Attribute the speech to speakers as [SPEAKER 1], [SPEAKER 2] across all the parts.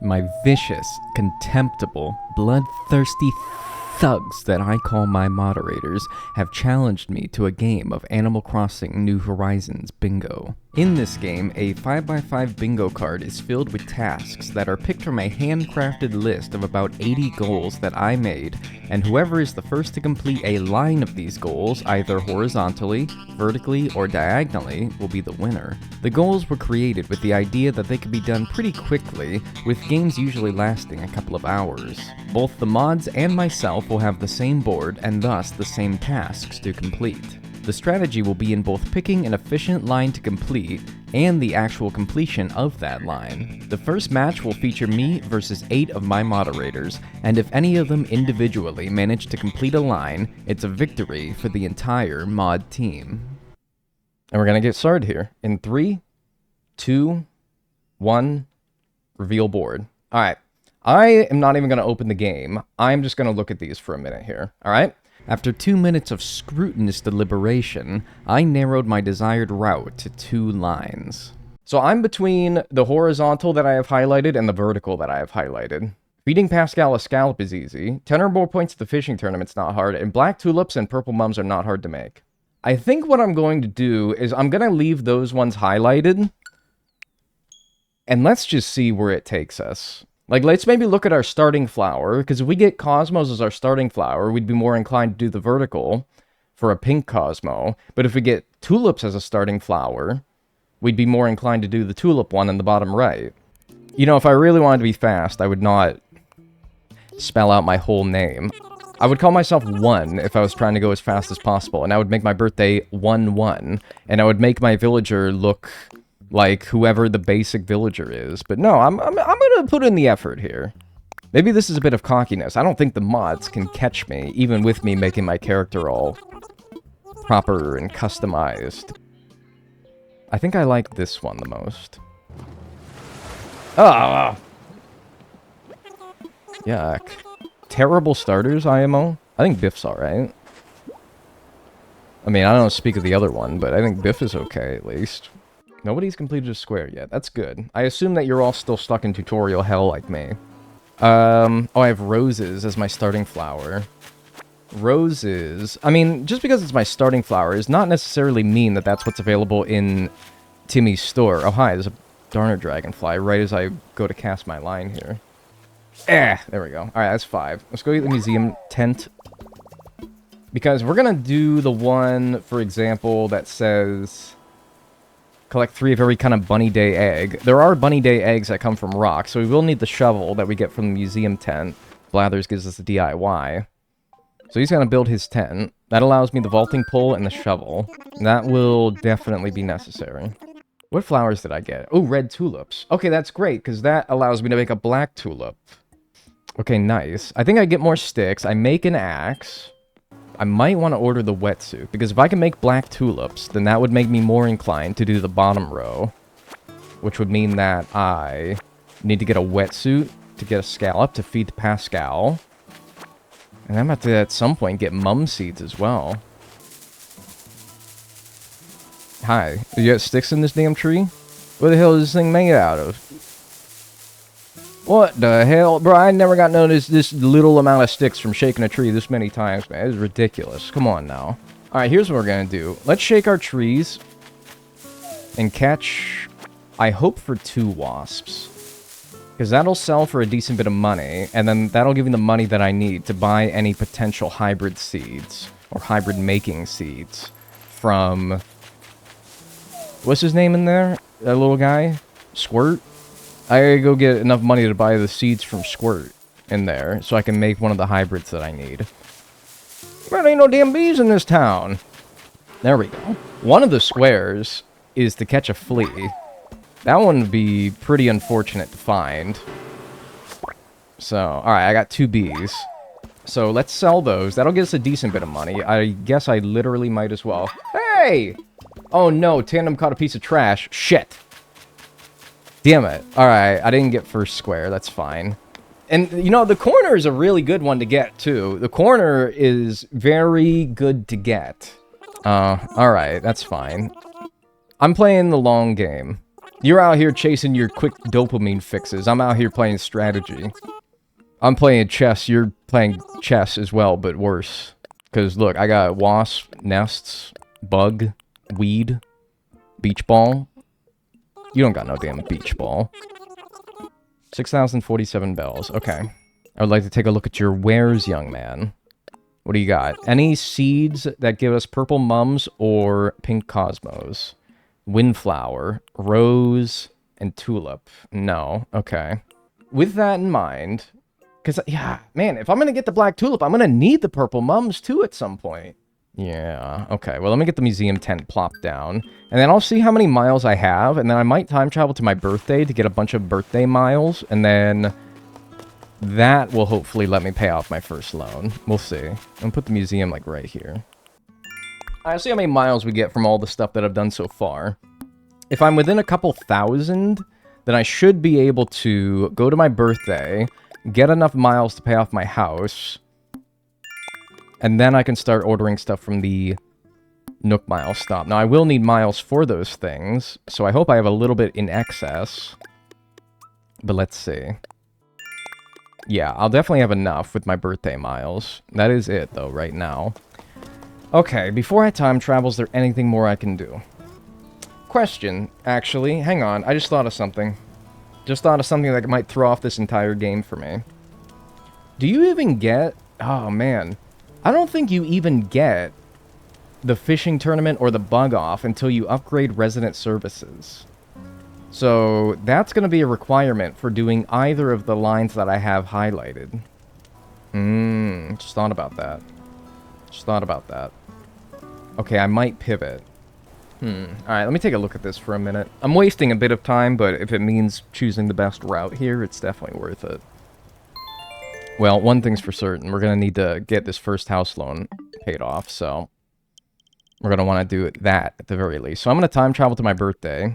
[SPEAKER 1] My vicious, contemptible, bloodthirsty thugs that I call my moderators have challenged me to a game of Animal Crossing New Horizons bingo. In this game, a 5x5 bingo card is filled with tasks that are picked from a handcrafted list of about 80 goals that I made, and whoever is the first to complete a line of these goals, either horizontally, vertically, or diagonally, will be the winner. The goals were created with the idea that they could be done pretty quickly, with games usually lasting a couple of hours. Both the mods and myself will have the same board and thus the same tasks to complete. The strategy will be in both picking an efficient line to complete and the actual completion of that line. The first match will feature me versus 8 of my moderators, and if any of them individually manage to complete a line, it's a victory for the entire mod team. And we're gonna get started here in 3, 2, 1, reveal board. Alright, I am not even gonna open the game. I'm just gonna look at these for a minute here, alright? After 2 minutes of scrutinous deliberation, I narrowed my desired route to 2 lines. So I'm between the horizontal that I have highlighted and the vertical that I have highlighted. Feeding Pascal a scallop is easy, 10 or more points at the fishing tournament's not hard, and black tulips and purple mums are not hard to make. I think what I'm going to do is I'm going to leave those ones highlighted, and let's just see where it takes us. Like, let's maybe look at our starting flower, because if we get Cosmos as our starting flower, we'd be more inclined to do the vertical for a pink Cosmo. But if we get tulips as a starting flower, we'd be more inclined to do the tulip one in the bottom right. You know, if I really wanted to be fast, I would not spell out my whole name. I would call myself 1 if I was trying to go as fast as possible, and I would make my birthday 1-1, and I would make my villager look like whoever the basic villager is. But no, I'm gonna put in the effort here. Maybe this is a bit of cockiness. I don't think the mods can catch me, even with me making my character all proper and customized. I think I like this one the most. Ah! Yuck. Terrible starters, IMO? I think Biff's alright. I mean, I don't speak of the other one, but I think Biff is okay, at least. Nobody's completed a square yet. That's good. I assume that you're all still stuck in tutorial hell like me. Oh, I have roses as my starting flower. Roses... I mean, just because it's my starting flower does not necessarily mean that that's what's available in Timmy's store. Oh, hi, there's a Darner Dragonfly right as I go to cast my line here. There we go. Alright, that's 5. Let's go get the museum tent. Because we're gonna do the one, for example, that says... collect 3 of every kind of bunny day egg. There are bunny day eggs that come from rocks, so we will need the shovel that we get from the museum tent. Blathers gives us a DIY. So he's going to build his tent. That allows me the vaulting pole and the shovel. That will definitely be necessary. What flowers did I get? Oh, red tulips. Okay, that's great, because that allows me to make a black tulip. Okay, nice. I think I get more sticks. I make an axe. I might want to order the wetsuit, because if I can make black tulips, then that would make me more inclined to do the bottom row. Which would mean that I need to get a wetsuit to get a scallop to feed Pascal. And I'm about to, at some point, get mum seeds as well. Hi. Do you got sticks in this damn tree? What the hell is this thing made out of? What the hell? Bro, I never got noticed this little amount of sticks from shaking a tree this many times, man. It's ridiculous. Come on now. Alright, here's what we're gonna do. Let's shake our trees and catch, I hope, for 2 wasps. Because that'll sell for a decent bit of money, and then that'll give me the money that I need to buy any potential hybrid seeds, or hybrid making seeds, from... what's his name in there? That little guy? Squirt? I gotta go get enough money to buy the seeds from Squirt in there, so I can make one of the hybrids that I need. There ain't no damn bees in this town! There we go. One of the squares is to catch a flea. That one would be pretty unfortunate to find. So, alright, I got 2 bees. So, let's sell those. That'll get us a decent bit of money. I guess I literally might as well. Hey! Oh no, Tandem caught a piece of trash. Shit! Damn it. Alright, I didn't get first square. That's fine. And, you know, the corner is a really good one to get, too. The corner is very good to get. Alright, that's fine. I'm playing the long game. You're out here chasing your quick dopamine fixes. I'm out here playing strategy. I'm playing chess. You're playing chess as well, but worse. Because, look, I got wasp, nests, bug, weed, beach ball. You don't got no damn beach ball. 6,047 bells. Okay. I would like to take a look at your wares, young man. What do you got? Any seeds that give us purple mums or pink cosmos? Windflower, rose, and tulip. No. Okay. With that in mind... Because, yeah, man, if I'm going to get the black tulip, I'm going to need the purple mums, too, at some point. Yeah, okay. Well, let me get the museum tent plopped down. And then I'll see how many miles I have. And then I might time travel to my birthday to get a bunch of birthday miles. And then that will hopefully let me pay off my first loan. We'll see. I'm going to put the museum, like, right here. I'll see how many miles we get from all the stuff that I've done so far. If I'm within a couple thousand, then I should be able to go to my birthday... get enough miles to pay off my house, and then I can start ordering stuff from the Nook Mile stop. Now, I will need miles for those things, so I hope I have a little bit in excess. But let's see. Yeah, I'll definitely have enough with my birthday miles. That is it, though, right now. Okay, before I time travel, is there anything more I can do? Question, actually. Hang on, I just thought of something. Just thought of something that might throw off this entire game for me. Do you even get... Oh, man. I don't think you even get the fishing tournament or the bug off until you upgrade resident services. So, that's going to be a requirement for doing either of the lines that I have highlighted. Just thought about that. Just thought about that. Okay, I might pivot. Alright, let me take a look at this for a minute. I'm wasting a bit of time, but if it means choosing the best route here, it's definitely worth it. Well, one thing's for certain. We're going to need to get this first house loan paid off, so... we're going to want to do that at the very least. So I'm going to time travel to my birthday,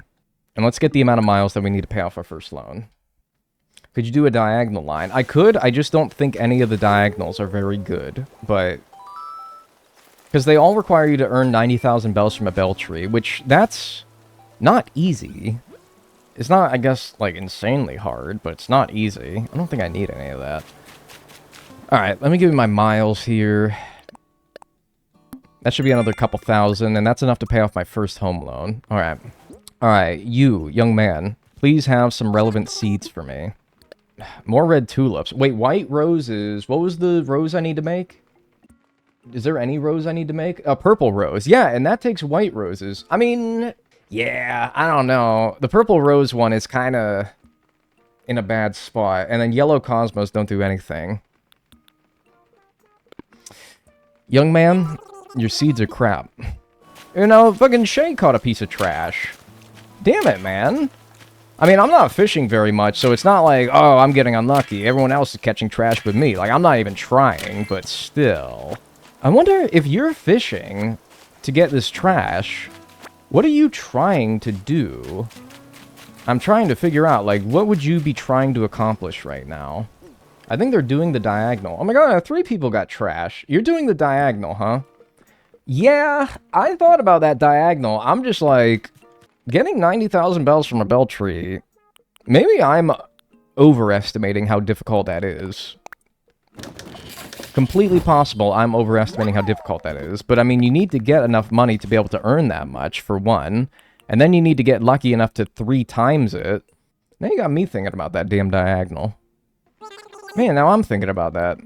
[SPEAKER 1] and let's get the amount of miles that we need to pay off our first loan. Could you do a diagonal line? I could, I just don't think any of the diagonals are very good, but... because they all require you to earn 90,000 bells from a bell tree, which, that's not easy. It's not, I guess, like, insanely hard, but it's not easy. I don't think I need any of that. Alright, let me give you my miles here. That should be another couple thousand, and that's enough to pay off my first home loan. Alright. Alright, you, young man, please have some relevant seeds for me. More red tulips. Wait, white roses. What was the rose I need to make? Is there any rose I need to make? A purple rose. Yeah, and that takes white roses. I mean, yeah, I don't know. The purple rose one is kind of in a bad spot. And then yellow cosmos don't do anything. Young man, your seeds are crap. You know, fucking Shay caught a piece of trash. Damn it, man. I mean, I'm not fishing very much, so it's not like, oh, I'm getting unlucky. Everyone else is catching trash but me. Like, I'm not even trying, but still... I wonder if you're fishing to get this trash, what are you trying to do? I'm trying to figure out, like, what would you be trying to accomplish right now? I think they're doing the diagonal. Oh my god, 3 people got trash. You're doing the diagonal, huh? Yeah, I thought about that diagonal. I'm just like, getting 90,000 bells from a bell tree, maybe I'm overestimating how difficult that is. Completely possible I'm overestimating how difficult that is. But, I mean, you need to get enough money to be able to earn that much, for one. And then you need to get lucky enough to 3 times it. Now you got me thinking about that damn diagonal. Man, now I'm thinking about that.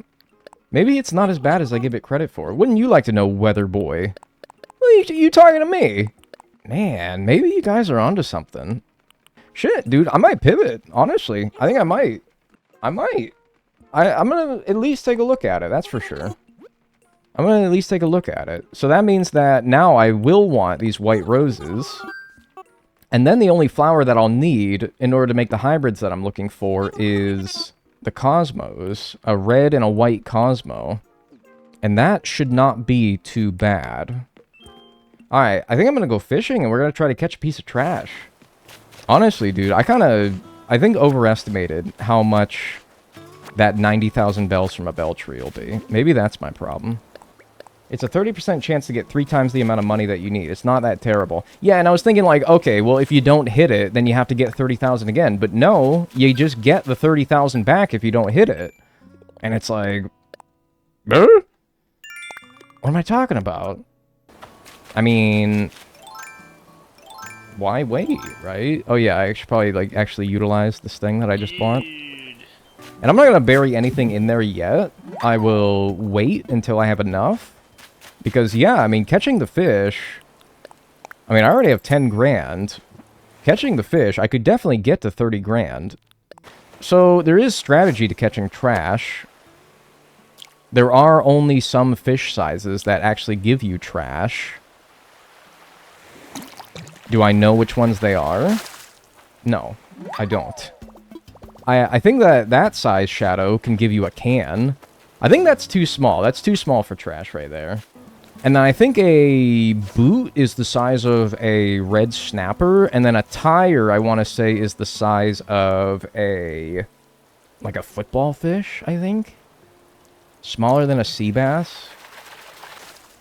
[SPEAKER 1] Maybe it's not as bad as I give it credit for. Wouldn't you like to know, weather boy? What are you talking to me? Man, maybe you guys are onto something. Shit, dude, I might pivot, honestly. I think I might. I'm gonna at least take a look at it, that's for sure. I'm gonna at least take a look at it. So that means that now I will want these white roses. And then the only flower that I'll need in order to make the hybrids that I'm looking for is the cosmos. A red and a white cosmo. And that should not be too bad. Alright, I think I'm gonna go fishing and we're gonna try to catch a piece of trash. Honestly, dude, I think overestimated how much that 90,000 bells from a bell tree will be. Maybe that's my problem. It's a 30% chance to get 3 times the amount of money that you need. It's not that terrible. Yeah, and I was thinking like, okay, well, if you don't hit it, then you have to get 30,000 again. But no, you just get the 30,000 back if you don't hit it. And it's like... What am I talking about? I mean... Why wait, right? Oh yeah, I should probably like actually utilize this thing that I just bought. And I'm not going to bury anything in there yet. I will wait until I have enough. Because, yeah, I mean, catching the fish... I mean, I already have 10 grand. Catching the fish, I could definitely get to 30 grand. So, there is strategy to catching trash. There are only some fish sizes that actually give you trash. Do I know which ones they are? No, I don't. I think that that size shadow can give you a can. I think that's too small. That's too small for trash right there. And then I think a boot is the size of a red snapper. And then a tire, I want to say, is the size of a... like a football fish, I think? Smaller than a sea bass.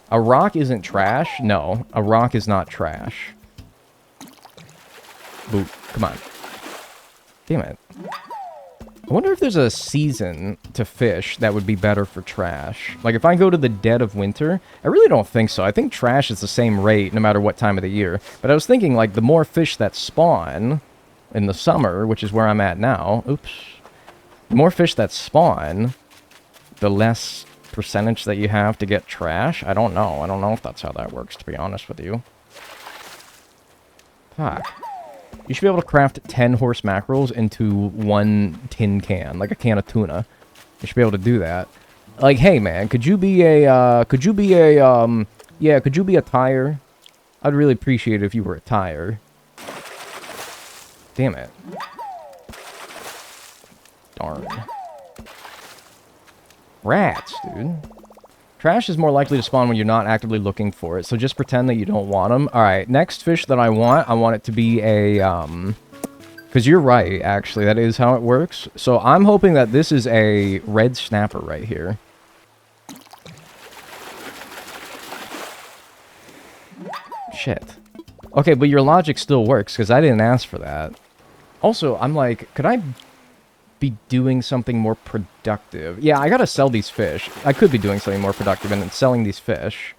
[SPEAKER 1] A rock isn't trash? No, a rock is not trash. Boot, come on. Damn it. I wonder if there's a season to fish that would be better for trash. Like, if I go to the dead of winter, I really don't think so. I think trash is the same rate no matter what time of the year. But I was thinking, like, the more fish that spawn in the summer, which is where I'm at now... Oops. The more fish that spawn, the less percentage that you have to get trash. I don't know. I don't know if that's how that works, to be honest with you. Fuck. You should be able to craft 10 horse mackerels into 1 tin can, like a can of tuna. You should be able to do that. Like, hey man, could you be a tire? I'd really appreciate it if you were a tire. Damn it. Darn. Rats, dude. Trash is more likely to spawn when you're not actively looking for it, so just pretend that you don't want them. Alright, next fish that I want it to be a, because you're right, actually, that is how it works. So I'm hoping that this is a red snapper right here. Shit. Okay, but your logic still works, because I didn't ask for that. Also, I'm like, could I be doing something more productive? Yeah, I gotta sell these fish. I could be doing something more productive and then selling these fish.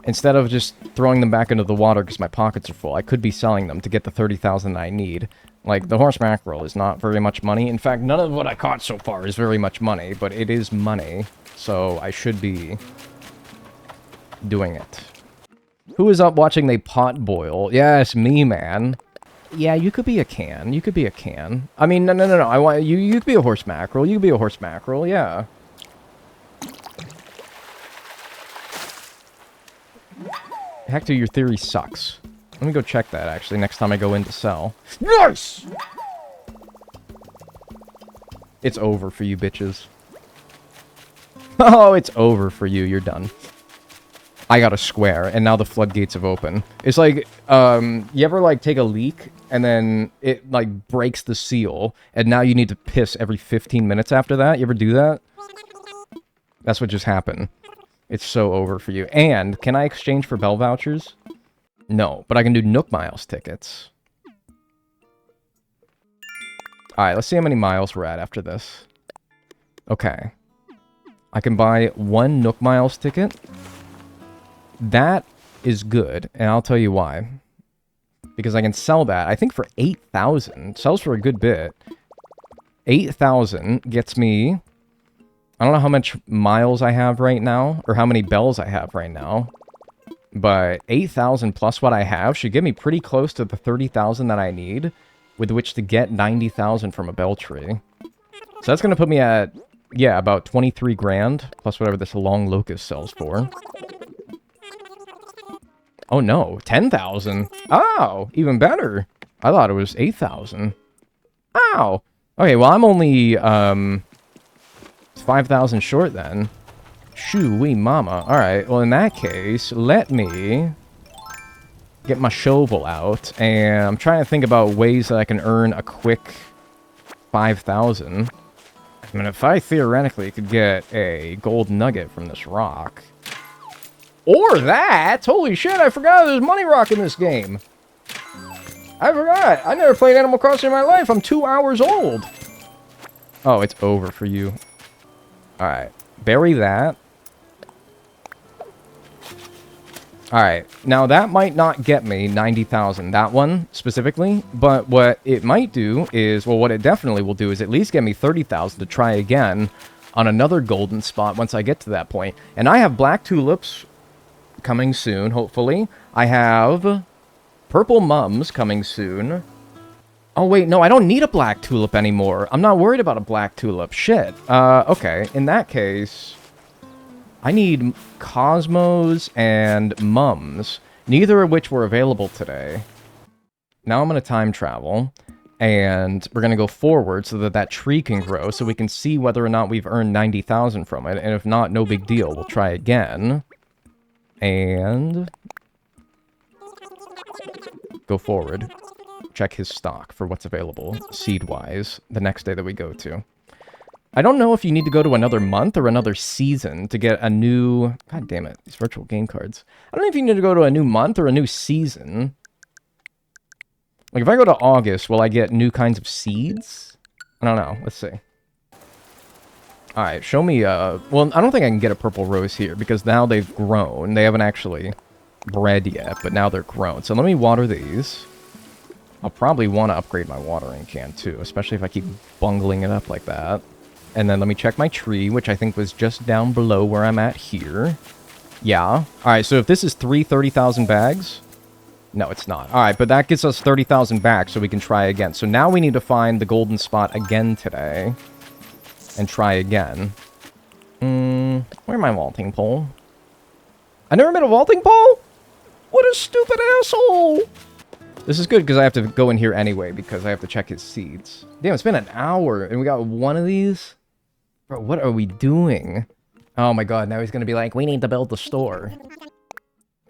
[SPEAKER 1] Instead of just throwing them back into the water because my pockets are full, I could be selling them to get the 30,000 I need. Like, the horse mackerel is not very much money. In fact, none of what I caught so far is very much money, but it is money. So I should be doing it. Who is up watching they pot boil? Yes, me, man. Yeah, you could be a can. You could be a can. I mean, no. I want you. You could be a horse mackerel. You could be a horse mackerel. Yeah. Hector, your theory sucks. Let me go check that actually next time I go in to sell. Nice. It's over for you, bitches. Oh, it's over for you. You're done. I got a square, and now the floodgates have opened. It's like, you ever, like, take a leak, and then it, like, breaks the seal, and now you need to piss every 15 minutes after that? You ever do that? That's what just happened. It's so over for you. And, can I exchange for bell vouchers? No, but I can do Nook Miles tickets. Alright, let's see how many miles we're at after this. Okay. I can buy 1 Nook Miles ticket. That is good, and I'll tell you why. Because I can sell that, I think for 8,000. Sells for a good bit. 8,000 gets me... I don't know how much miles I have right now, or how many bells I have right now. But 8,000 plus what I have should get me pretty close to the 30,000 that I need, with which to get 90,000 from a bell tree. So that's going to put me at, yeah, about 23 grand, plus whatever this long locust sells for. Oh no, 10,000. Oh, even better. I thought it was 8,000. Ow. Okay, well I'm only 5,000 short then. Shoo-wee mama. Alright, well in that case, let me get my shovel out, and I'm trying to think about ways that I can earn a quick 5,000. I mean, if I theoretically could get a gold nugget from this rock... Or that! Holy shit, I forgot there's money rock in this game! I forgot! I never played Animal Crossing in my life! I'm 2 hours old! Oh, it's over for you. Alright. Bury that. Alright. Now, that might not get me 90,000. That one, specifically. But what it might do is... Well, what it definitely will do is at least get me 30,000 to try again on another golden spot once I get to that point. And I have black tulips coming soon, hopefully. I have purple mums coming soon. Oh, wait, no, I don't need a black tulip anymore. I'm not worried about a black tulip. Shit. Okay. In that case, I need cosmos and mums, neither of which were available today. Now I'm going to time travel, and we're going to go forward so that that tree can grow, so we can see whether or not we've earned 90,000 from it, and if not, no big deal. We'll try again. And... go forward. Check his stock for what's available, seed-wise, the next day that we go to. I don't know if you need to go to another month or another season to get a new... God damn it, these virtual game cards. I don't know if you need to go to a new month or a new season. Like, if I go to August, will I get new kinds of seeds? I don't know. Let's see. Alright, show me... well, I don't think I can get a purple rose here, because now they've grown. They haven't actually bred yet, but now they're grown. So let me water these. I'll probably want to upgrade my watering can, too, especially if I keep bungling it up like that. And then let me check my tree, which I think was just down below where I'm at here. Yeah. Alright, so if this is 30,000 bags... No, it's not. Alright, but that gets us 30,000 back, so we can try again. So now we need to find the golden spot again today. And try again. Where's my vaulting pole? I never made a vaulting pole? What a stupid asshole! This is good because I have to go in here anyway because I have to check his seeds. Damn, it's been an hour and we got one of these? Bro, what are we doing? Oh my god, now he's gonna be like, we need to build the store.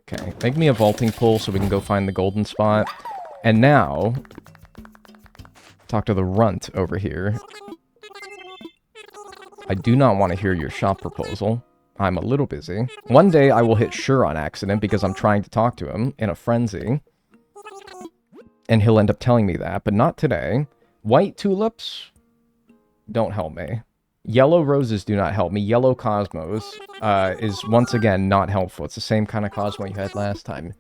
[SPEAKER 1] Okay, make me a vaulting pole so we can go find the golden spot. And now... talk to the runt over here. I do not want to hear your shop proposal. I'm a little busy. One day I will hit sure on accident because I'm trying to talk to him in a frenzy. And he'll end up telling me that, but not today. White tulips don't help me. Yellow roses do not help me. Yellow cosmos is, once again, not helpful. It's the same kind of cosmo you had last time.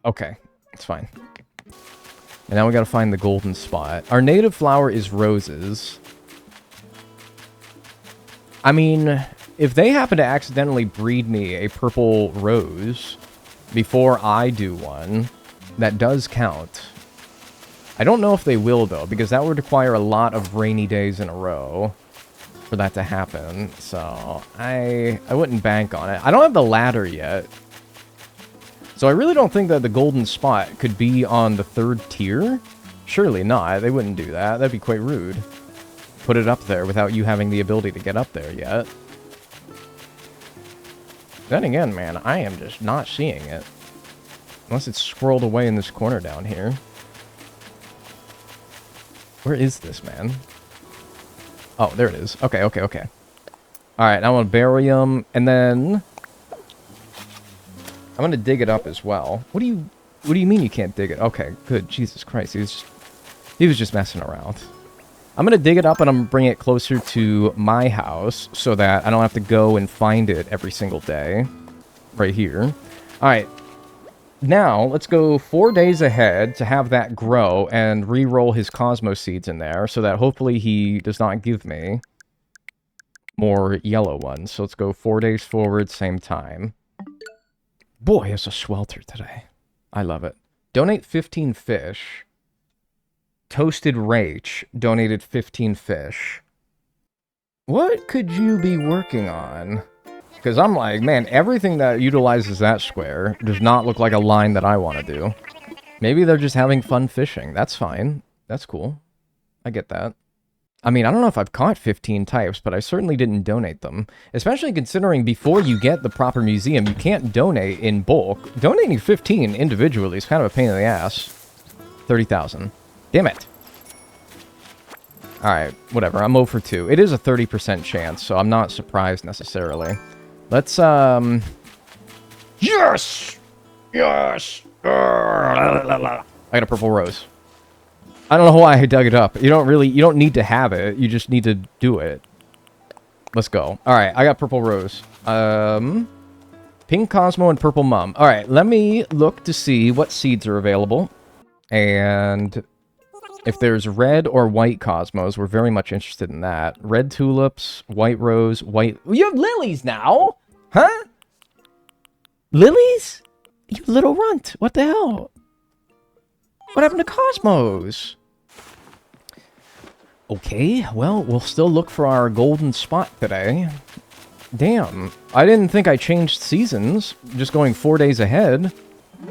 [SPEAKER 1] Okay, it's fine. And now we gotta find the golden spot. Our native flower is roses. I mean, if they happen to accidentally breed me a purple rose before I do one, that does count. I don't know if they will, though, because that would require a lot of rainy days in a row for that to happen. So, I wouldn't bank on it. I don't have the ladder yet. So I really don't think that the golden spot could be on the 3rd tier. Surely not. They wouldn't do that. That'd be quite rude. Put it up there without you having the ability to get up there yet. Then again, man, I am just not seeing it. Unless it's scrolled away in this corner down here. Where is this, man? Oh, there it is. Okay, okay, okay. Alright, now I'm gonna bury them, and then... I'm gonna dig it up as well. What do you mean you can't dig it? Okay, good. Jesus Christ, he was just messing around. I'm gonna dig it up and I'm gonna bring it closer to my house so that I don't have to go and find it every single day. Right here. Alright. Now, let's go 4 days ahead to have that grow and re-roll his Cosmos seeds in there so that hopefully he does not give me more yellow ones. So let's go 4 days forward, same time. Boy, it's a swelter today. I love it. Donate 15 fish. Toasted Rach donated 15 fish. What could you be working on? Because I'm like, man, everything that utilizes that square does not look like a line that I want to do. Maybe they're just having fun fishing. That's fine. That's cool. I get that. I mean, I don't know if I've caught 15 types, but I certainly didn't donate them. Especially considering before you get the proper museum, you can't donate in bulk. Donating 15 individually is kind of a pain in the ass. 30,000. Damn it. Alright, whatever. I'm 0 for 2. It is a 30% chance, so I'm not surprised necessarily. Let's, Yes! Yes! I got a purple rose. I don't know why I dug it up. You don't need to have it. You just need to do it. Let's go. Alright, I got purple rose. Pink Cosmo and purple mum. Alright, let me look to see what seeds are available. And if there's red or white Cosmos, we're very much interested in that. Red tulips, white rose, white... You have lilies now? Huh? Lilies? You little runt. What the hell? What happened to Cosmos? Okay, well, we'll still look for our golden spot today. Damn, I didn't think I changed seasons, just going 4 days ahead.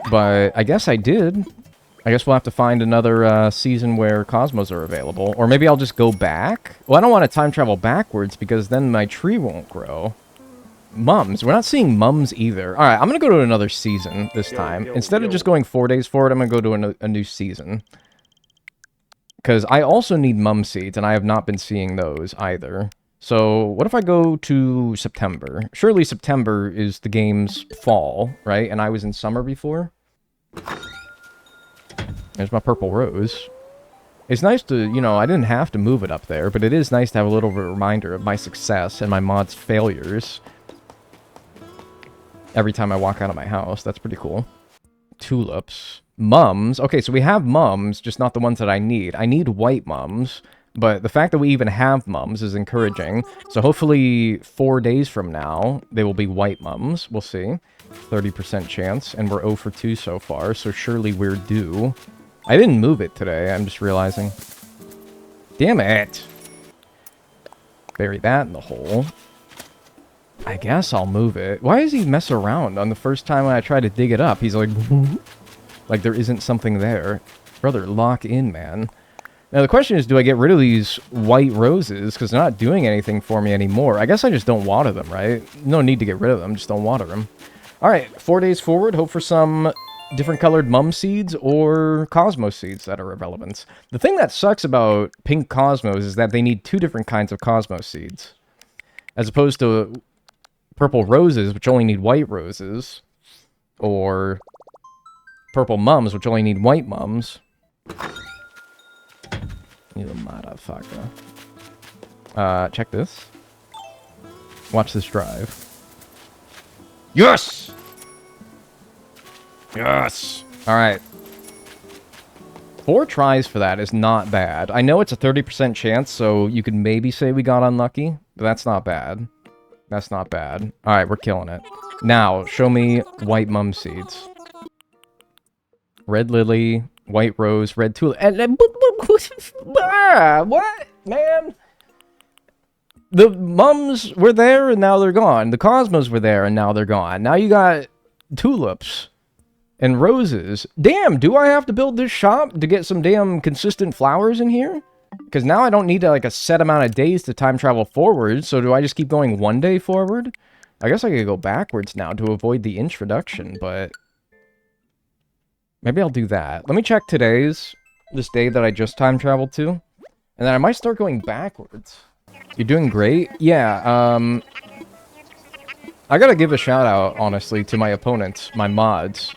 [SPEAKER 1] But I guess I did. I guess we'll have to find another season where Cosmos are available. Or maybe I'll just go back. Well, I don't want to time travel backwards because then my tree won't grow. Mums. We're not seeing mums either. Alright, I'm going to go to another season this time. Instead of just going 4 days forward, I'm going to go to a new season. Because I also need mum seeds, and I have not been seeing those either. So, what if I go to September? Surely September is the game's fall, right? And I was in summer before. There's my purple rose. It's nice to, you know, I didn't have to move it up there, but it is nice to have a little reminder of my success and my mod's failures. Every time I walk out of my house. That's pretty cool. Tulips. Mums. Okay, so we have mums, just not the ones that I need. I need white mums, but the fact that we even have mums is encouraging. So hopefully 4 days from now, they will be white mums. We'll see. 30% chance, and we're 0 for 2 so far, so surely we're due. I didn't move it today, I'm just realizing. Damn it! Bury that in the hole. I guess I'll move it. Why does he mess around on the first time when I try to dig it up? He's like... like there isn't something there. Brother, lock in, man. Now the question is, do I get rid of these white roses? Because they're not doing anything for me anymore. I guess I just don't water them, right? No need to get rid of them, just don't water them. Alright, 4 days forward. Hope for some different colored mum seeds or Cosmos seeds that are of relevance. The thing that sucks about pink Cosmos is that they need 2 different kinds of Cosmos seeds. As opposed to purple roses, which only need white roses. Or purple mums, which only need white mums. You motherfucker. Check this. Watch this drive. Yes! Yes! Alright. 4 tries for that is not bad. I know it's a 30% chance, so you could maybe say we got unlucky, but that's not bad. That's not bad. Alright, we're killing it. Now, show me white mum seeds. Red lily, white rose, red tulip. What? Man? The mums were there and now they're gone. The Cosmos were there and now they're gone. Now you got tulips and roses. Damn, do I have to build this shop to get some damn consistent flowers in here? Because now I don't need like a set amount of days to time travel forward. So do I just keep going 1 day forward? I guess I could go backwards now to avoid the introduction, but... maybe I'll do that. Let me check today's, this day that I just time traveled to. And then I might start going backwards. You're doing great? Yeah, I gotta give a shout out, honestly, to my opponents, my mods.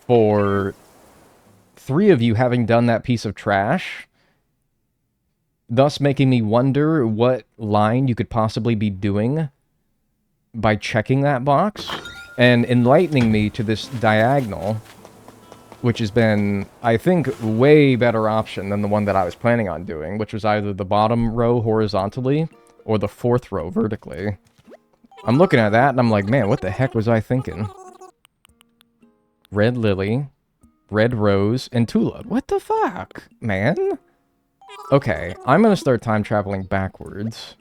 [SPEAKER 1] For 3 of you having done that piece of trash. Thus making me wonder what line you could possibly be doing by checking that box. And enlightening me to this diagonal. Which has been, I think, way better option than the one that I was planning on doing, which was either the bottom row horizontally or the 4th row vertically. I'm looking at that and I'm like, man, what the heck was I thinking? Red lily, red rose, and tulip. What the fuck, man? Okay, I'm gonna start time traveling backwards.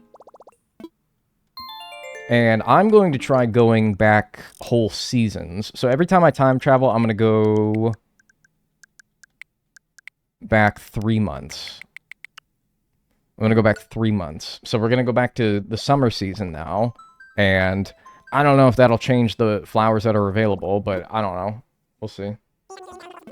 [SPEAKER 1] And I'm going to try going back whole seasons. So every time I time travel, I'm gonna go... back 3 months. I'm gonna go back 3 months. So we're gonna go back to the summer season now. And I don't know if that'll change the flowers that are available, but I don't know. We'll see.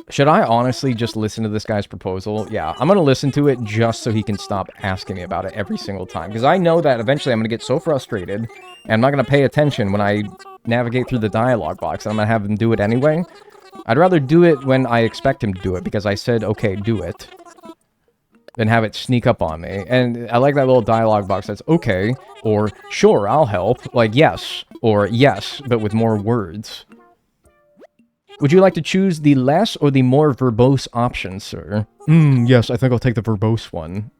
[SPEAKER 1] Should I honestly just listen to this guy's proposal? Yeah, I'm gonna listen to it just so he can stop asking me about it every single time. Because I know that eventually I'm gonna get so frustrated, and I'm not gonna pay attention when I navigate through the dialogue box, and I'm gonna have him do it anyway. I'd rather do it when I expect him to do it, because I said, okay, do it, than have it sneak up on me. And I like that little dialogue box that's okay, or sure, I'll help, like yes, or yes, but with more words. Would you like to choose the less or the more verbose option, sir? Yes, I think I'll take the verbose one.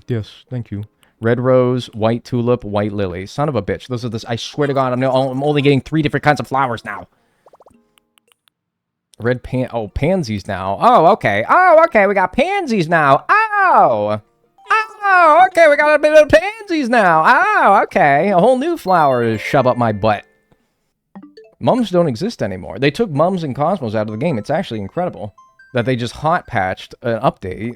[SPEAKER 1] Yes, thank you. Red rose, white tulip, white lily. Son of a bitch. Those are this. I swear to God, I'm only getting 3 different kinds of flowers now. Red pansies now. Oh, okay. Oh, okay, we got pansies now. Oh! Oh, okay, we got a bit of pansies now. Oh, okay. A whole new flower to shove up my butt. Mums don't exist anymore. They took Mums and Cosmos out of the game. It's actually incredible that they just hot patched an update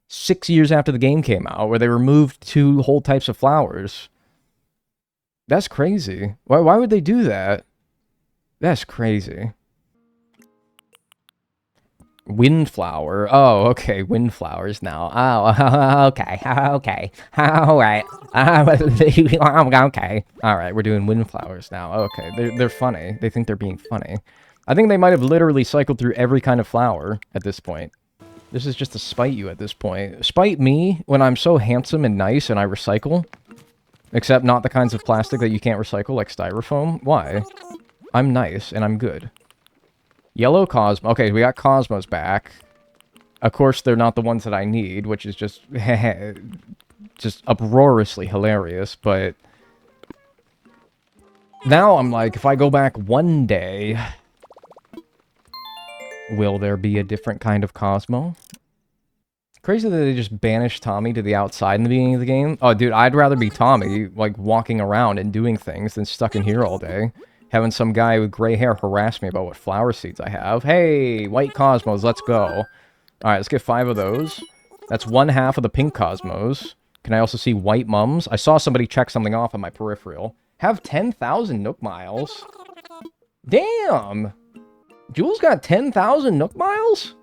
[SPEAKER 1] 6 years after the game came out where they removed 2 whole types of flowers. That's crazy. Why would they do that? That's crazy. Windflower. Oh, okay. Windflowers now. Oh, okay. Okay. All right. Okay. All right. We're doing windflowers now. Okay. They're funny. They think they're being funny. I think they might have literally cycled through every kind of flower at this point. This is just to spite you at this point. Spite me when I'm so handsome and nice and I recycle. Except not the kinds of plastic that you can't recycle, like styrofoam. Why? I'm nice and I'm good. Yellow Cosmos. Okay, we got Cosmos back. Of course, they're not the ones that I need, which is just uproariously hilarious, but now I'm like, if I go back one day, will there be a different kind of Cosmo? Crazy that they just banished Tommy to the outside in the beginning of the game. Oh, dude, I'd rather be Tommy, like, walking around and doing things than stuck in here all day. Having some guy with gray hair harass me about what flower seeds I have. Hey, white Cosmos, let's go. Alright, let's get 5 of those. That's 1/2 of the pink Cosmos. Can I also see white Mums? I saw somebody check something off on my peripheral. Have 10,000 Nook Miles? Damn! Jules got 10,000 Nook Miles?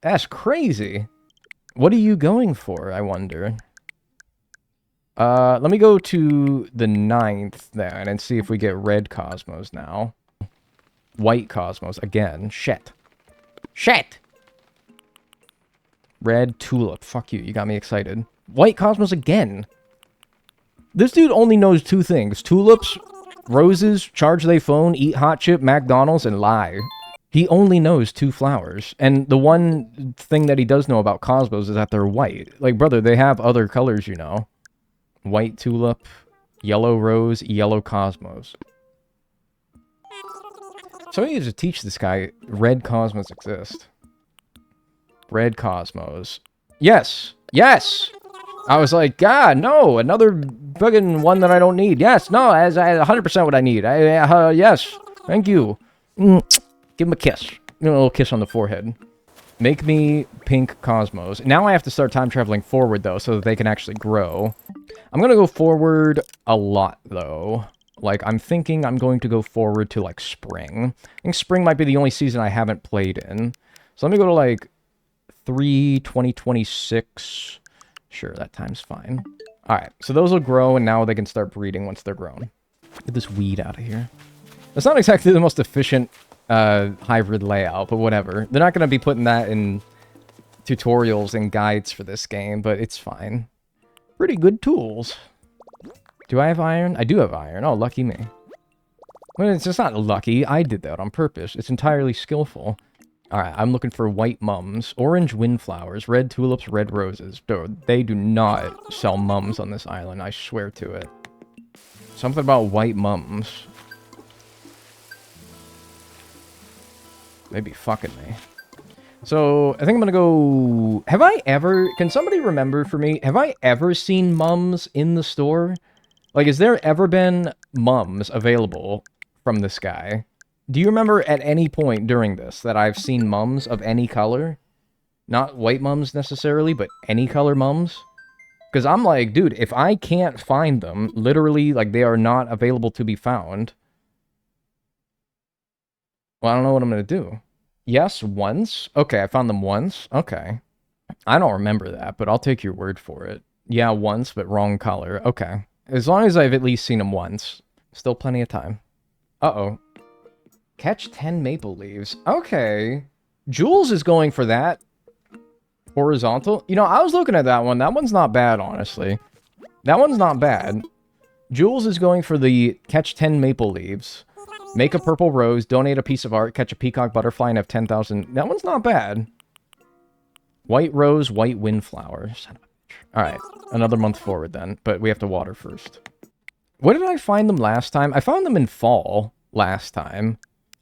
[SPEAKER 1] That's crazy. What are you going for, I wonder? Let me go to the 9th then and see if we get red Cosmos now. White Cosmos again. Shit. Shit! Red Tulip. Fuck you. You got me excited. White Cosmos again. This dude only knows 2 things. Tulips, roses, charge they phone, eat hot chip, McDonald's, and lie. He only knows 2 flowers. And the one thing that he does know about Cosmos is that they're white. Like, brother, they have other colors, you know. White Tulip, Yellow Rose, Yellow Cosmos. Somebody needs to teach this guy red Cosmos exist. Red Cosmos. Yes! Yes! I was like, God, no! Another fucking one that I don't need. Yes, no, as 100% what I need. Yes, thank you. Give him a kiss. A little kiss on the forehead. Make me pink Cosmos. Now I have to start time traveling forward, though, so that they can actually grow. I'm gonna go forward a lot, though. Like, I'm thinking I'm going to go forward to, like, spring. I think spring might be the only season I haven't played in. So let me go to, like, 2026. Sure, that time's fine. Alright, so those will grow, and now they can start breeding once they're grown. Get this weed out of here. That's not exactly the most efficient hybrid layout, but whatever. They're not going to be putting that in tutorials and guides for this game, but it's fine. Pretty good tools. Do I have iron? I do have iron. Oh, lucky me. Well, it's just not lucky. I did that on purpose. It's entirely skillful. Alright, I'm looking for white Mums, orange windflowers, red tulips, red roses. Dude, they do not sell Mums on this island, I swear to it. Something about white Mums. They'd be fucking me. So, I think I'm gonna go... Have I ever... Can somebody remember for me? Have I ever seen Mums in the store? Like, has there ever been Mums available from this guy? Do you remember at any point during this that I've seen Mums of any color? Not white Mums necessarily, but any color Mums? Because I'm like, dude, if I can't find them, literally, like, they are not available to be found, well, I don't know what I'm gonna do. Yes, once. Okay, I found them once. Okay. I don't remember that, but I'll take your word for it. Yeah, once, but wrong color. Okay. As long as I've at least seen them once. Still plenty of time. Uh-oh. Catch 10 maple leaves. Okay. Jules is going for that. Horizontal. You know, I was looking at that one. That one's not bad, honestly. That one's not bad. Jules is going for the catch 10 maple leaves. Make a purple rose, donate a piece of art, catch a peacock butterfly, and have 10,000. That one's not bad. White rose, white windflower. Alright, another month forward then. But we have to water first. Where did I find them last time? I found them in fall last time.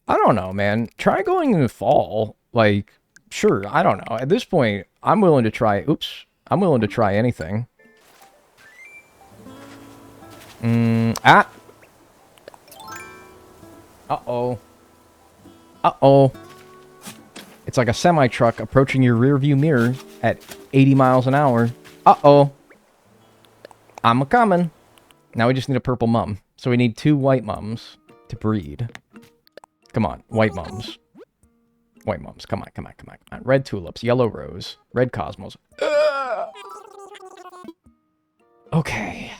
[SPEAKER 1] I don't know, man. Try going in the fall. Like, sure, I don't know. At this point, I'm willing to try... Oops. I'm willing to try anything. Ah! Uh-oh. Uh-oh. It's like a semi-truck approaching your rearview mirror at 80 miles an hour. Uh-oh. I'm a-coming. Now we just need a purple mum. So we need 2 white mums to breed. Come on, white mums. White mums, come on, come on, come on, come on. Red tulips, yellow rose, red cosmos. Okay.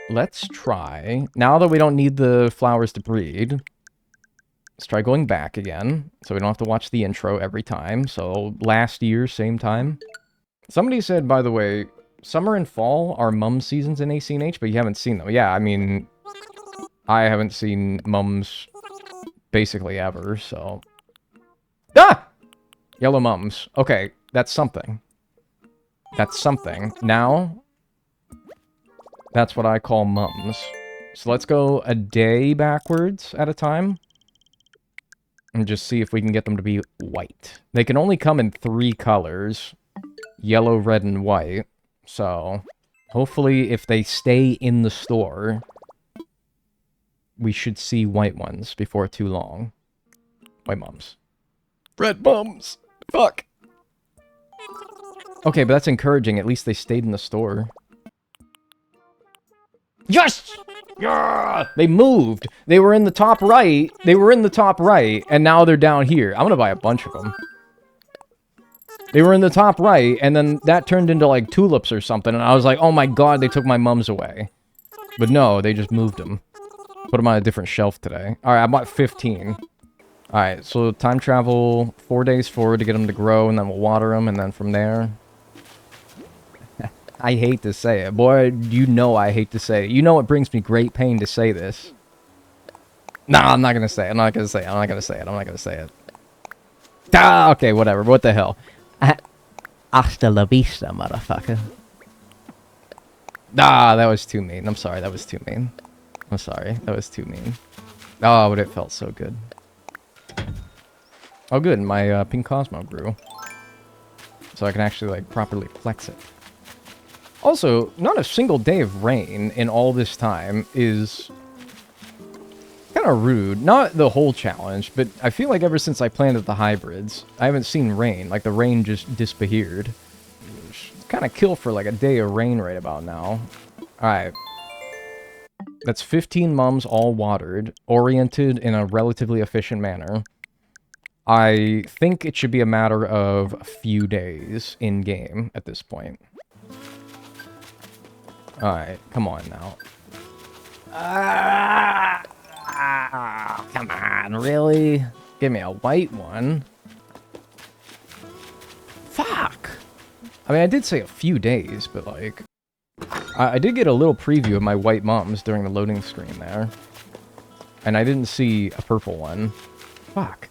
[SPEAKER 1] Let's try... Now that we don't need the flowers to breed... Let's try going back again, so we don't have to watch the intro every time. So, last year, same time. Somebody said, by the way, summer and fall are mum seasons in ACNH, but you haven't seen them. Yeah, I mean, I haven't seen mums basically ever, so... Ah! Yellow mums. Okay, that's something. That's something. Now, that's what I call mums. So let's go a day backwards at a time. And just see if we can get them to be white. They can only come in 3 colors. Yellow, red, and white. So, hopefully if they stay in the store, we should see white ones before too long. White mums. Red mums! Fuck! Okay, but that's encouraging. At least they stayed in the store. Yes! Yeah! They moved. They were in the top right. They were in the top right, and now they're down here. I'm gonna buy a bunch of them. They were in the top right, and then that turned into, like, tulips or something, and I was like, oh my god, they took my mums away. But no, they just moved them. Put them on a different shelf today. Alright, I bought 15. Alright, so time travel 4 days forward to get them to grow, and then we'll water them, and then from there... I hate to say it. Boy, you know I hate to say it. You know it brings me great pain to say this. No, I'm not gonna say it. I'm not gonna say it. I'm not gonna say it. I'm not gonna say it. Ah, okay, whatever. What the hell? Hasta la vista, motherfucker. Ah, that was too mean. I'm sorry. That was too mean. I'm sorry. That was too mean. Oh, but it felt so good. Oh, good. My pink Cosmo grew. So I can actually, like, properly flex it. Also, not a single day of rain in all this time is kind of rude. Not the whole challenge, but I feel like ever since I planted the hybrids, I haven't seen rain. Like, the rain just disappeared. It's kind of kill for, like, a day of rain right about now. Alright. That's 15 mums all watered, oriented in a relatively efficient manner. I think it should be a matter of a few days in-game at this point. Alright, come on now. Come on, really? Give me a white one. Fuck! I mean, I did say a few days, but like... I did get a little preview of my white mums during the loading screen there. And I didn't see a purple one. Fuck.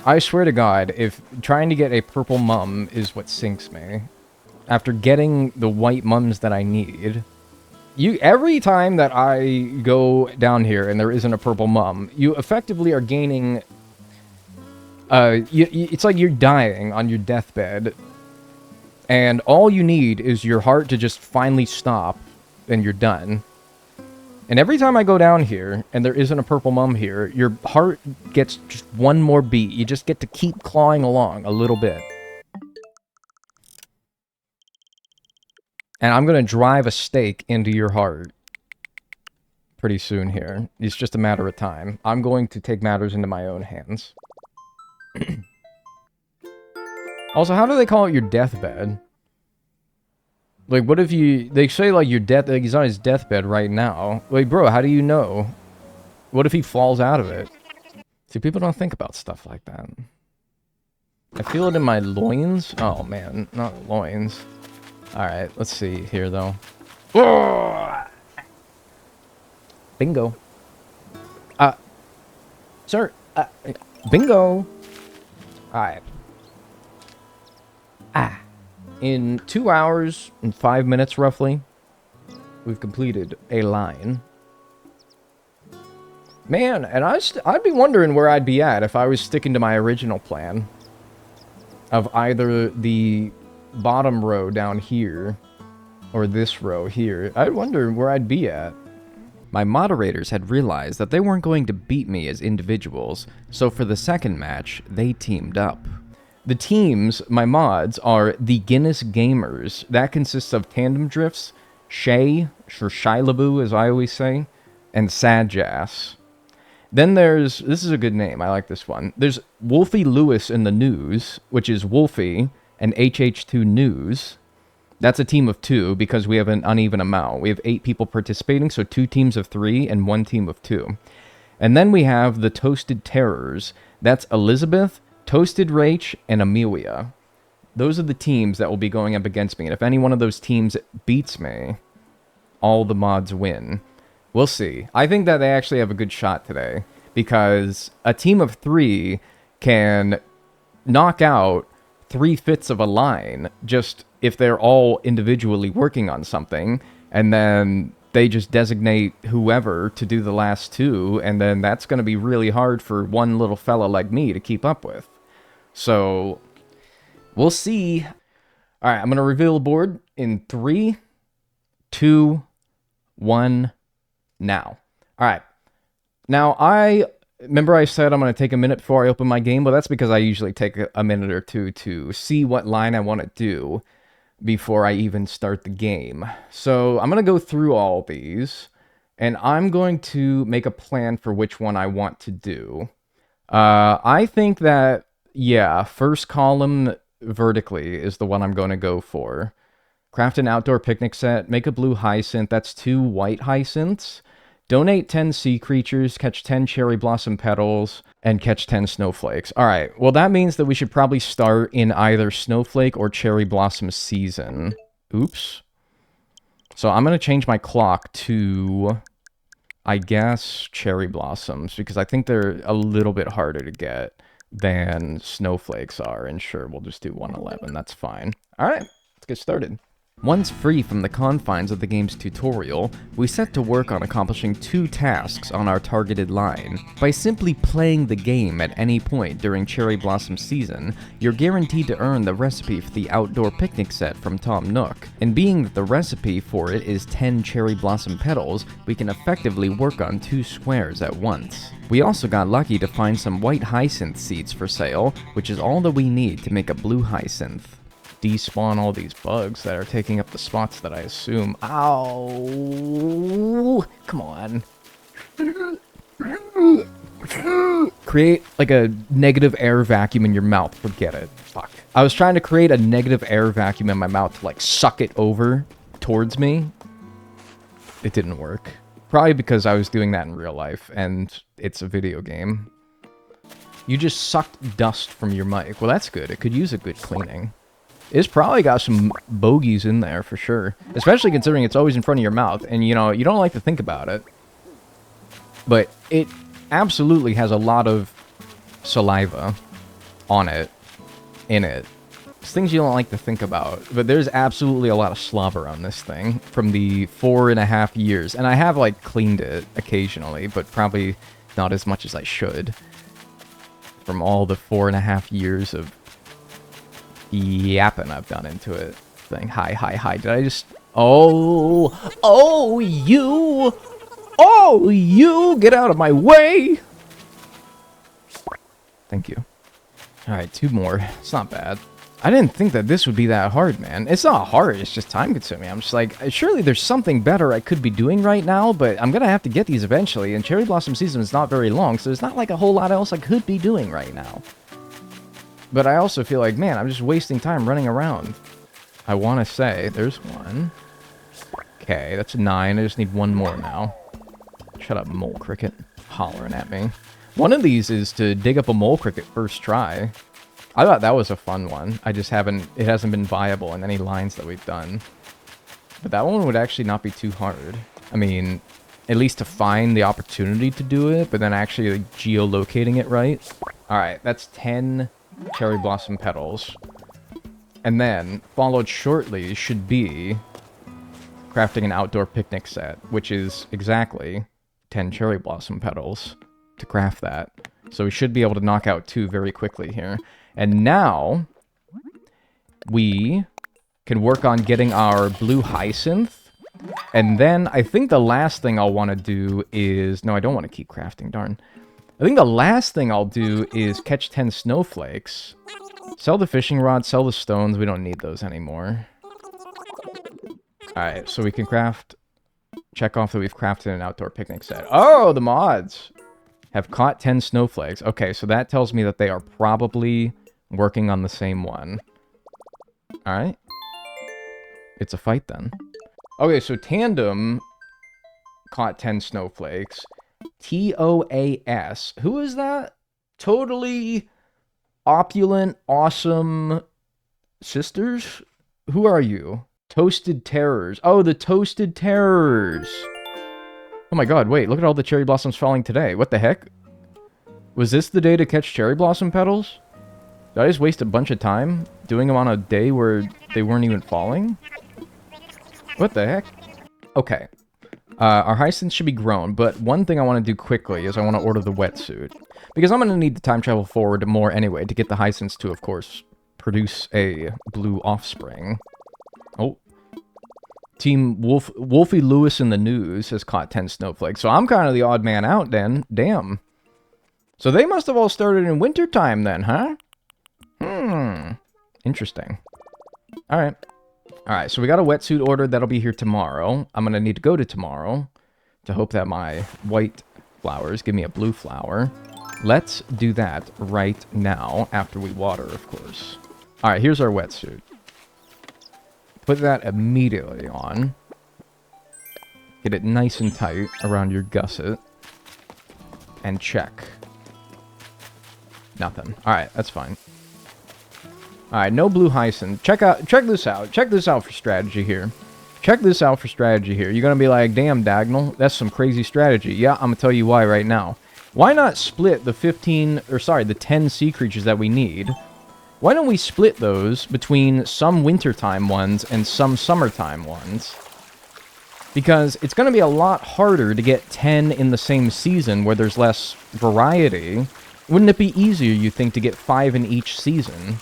[SPEAKER 1] I swear to God, if trying to get a purple mum is what sinks me... After getting the white mums that I need, every time that I go down here and there isn't a purple mum, you effectively are gaining, it's like you're dying on your deathbed, and all you need is your heart to just finally stop, and you're done. And every time I go down here, and there isn't a purple mum here, your heart gets just one more beat. You just get to keep clawing along a little bit. And I'm going to drive a stake into your heart. pretty soon here. It's just a matter of time. I'm going to take matters into my own hands. Also, how do they call it your deathbed? Like, what if you... They say, like, like, he's on his deathbed right now. Like, bro, how do you know? What if he falls out of it? See, people don't think about stuff like that. I feel it in my loins. Oh, man. Not loins. Alright, let's see here, though. Bingo. Sir. Bingo. Alright. In 2 hours and 5 minutes, roughly, we've completed a line. Man, and I'd be wondering where I'd be at if I was sticking to my original plan of either the bottom row down here or this row here. I'd wonder where I'd be at. My moderators had realized that they weren't going to beat me as individuals, so for the second match, they teamed up. The teams, my mods, are the Guinness Gamers. That consists of Tandem Drifts, Shay, or Shilabu as I always say, and Sadjass. Then there's, this is a good name, I like this one. There's Wolfie Lewis in the News, which is Wolfie and HH2 News. That's a team of 2 because we have an uneven amount. We have 8 people participating, so 2 teams of 3 and 1 team of 2. And then we have the Toasted Terrors. That's Elizabeth, Toasted Rach, and Amelia. Those are the teams that will be going up against me. And if any one of those teams beats me, all the mods win. We'll see. I think that they actually have a good shot today, because a team of 3 can knock out 3/5 of a line just if they're all individually working on something, and then they just designate whoever to do the last 2, and then that's going to be really hard for one little fella like me to keep up with. So, we'll see. Alright, I'm going to reveal the board in 3, 2, 1... now. Alright. Now, remember I said I'm going to take a minute before I open my game? Well, that's because I usually take a minute or two to see what line I want to do before I even start the game. So, I'm going to go through all these, and I'm going to make a plan for which one I want to do. I think that, yeah, first column vertically is the one I'm going to go for. Craft an outdoor picnic set, make a blue hyacinth, that's 2 white hyacinths. Donate 10 sea creatures, catch 10 cherry blossom petals, and catch 10 snowflakes. Alright, well that means that we should probably start in either snowflake or cherry blossom season. Oops. So I'm going to change my clock to, I guess, cherry blossoms, because I think they're a little bit harder to get than snowflakes are. And sure, we'll just do 111, that's fine. Alright, let's get started. Once free from the confines of the game's tutorial, we set to work on accomplishing 2 tasks on our targeted line. By simply playing the game at any point during Cherry Blossom season, you're guaranteed to earn the recipe for the outdoor picnic set from Tom Nook. And being that the recipe for it is 10 cherry blossom petals, we can effectively work on 2 squares at once. We also got lucky to find some white hyacinth seeds for sale, which is all that we need to make a blue hyacinth. Despawn all these bugs that are taking up the spots that I assume. Ow! Come on. Create like a negative air vacuum in your mouth. Forget it. Fuck. I was trying to create a negative air vacuum in my mouth to like suck it over towards me. It didn't work. Probably because I was doing that in real life and it's a video game. You just sucked dust from your mic. Well, that's good. It could use a good cleaning. It's probably got some bogeys in there for sure. Especially considering it's always in front of your mouth. And, you know, you don't like to think about it. But it absolutely has a lot of saliva on it, in it. It's things you don't like to think about. But there's absolutely a lot of slobber on this thing from the 4.5 years. And I have, like, cleaned it occasionally, but probably not as much as I should. From all the 4.5 years of yapping I've done into it. Thing. Hi. Did I just... Oh, you! Get out of my way! Thank you. Alright, 2 more. It's not bad. I didn't think that this would be that hard, man. It's not hard, it's just time consuming. I'm just like, surely there's something better I could be doing right now, but I'm gonna have to get these eventually, and Cherry Blossom season is not very long, so there's not like a whole lot else I could be doing right now. But I also feel like, man, I'm just wasting time running around. I want to say, there's one. Okay, that's 9. I just need one more now. Shut up, mole cricket. Hollering at me. One of these is to dig up a mole cricket first try. I thought that was a fun one. I just haven't... It hasn't been viable in any lines that we've done. But that one would actually not be too hard. I mean, at least to find the opportunity to do it, but then actually like, geolocating it right. Alright, that's 10 cherry blossom petals. And then, followed shortly, should be crafting an outdoor picnic set, which is exactly 10 cherry blossom petals to craft that. So we should be able to knock out 2 very quickly here. And now, we can work on getting our blue hyacinth. And then, I think the last thing I'll want to do is... No, I don't want to keep crafting, darn. I think the last thing I'll do is catch 10 snowflakes. Sell the fishing rod, sell the stones. We don't need those anymore. Alright, so we can craft... Check off that we've crafted an outdoor picnic set. Oh, the mods have caught 10 snowflakes. Okay, so that tells me that they are probably working on the same one. Alright. It's a fight then. Okay, so Tandem caught 10 snowflakes. TOAS. Who is that? Totally opulent, awesome sisters? Who are you? Toasted Terrors. Oh, the Toasted Terrors. Oh my god, wait, look at all the cherry blossoms falling today. What the heck? Was this the day to catch cherry blossom petals? Did I just waste a bunch of time doing them on a day where they weren't even falling? What the heck? Okay. Our hyacinths should be grown, but one thing I want to do quickly is I want to order the wetsuit. Because I'm going to need to time travel forward more anyway to get the hyacinths to, of course, produce a blue offspring. Oh. Team Wolfie Lewis in the news has caught 10 snowflakes, so I'm kind of the odd man out then. Damn. So they must have all started in wintertime then, huh? Interesting. Alright. Alright, so we got a wetsuit ordered. That'll be here tomorrow. I'm going to need to go to tomorrow to hope that my white flowers give me a blue flower. Let's do that right now after we water, of course. Alright, here's our wetsuit. Put that immediately on. Get it nice and tight around your gusset. And check. Nothing. Alright, that's fine. Alright, no blue hyacinth. Check this out. Check this out for strategy here. Check this out for strategy here. You're gonna be like, damn, Dagnall, that's some crazy strategy. Yeah, I'm gonna tell you why right now. Why not split the 10 sea creatures that we need? Why don't we split those between some wintertime ones and some summertime ones? Because it's going to be a lot harder to get 10 in the same season where there's less variety. Wouldn't it be easier, you think, to get 5 in each season?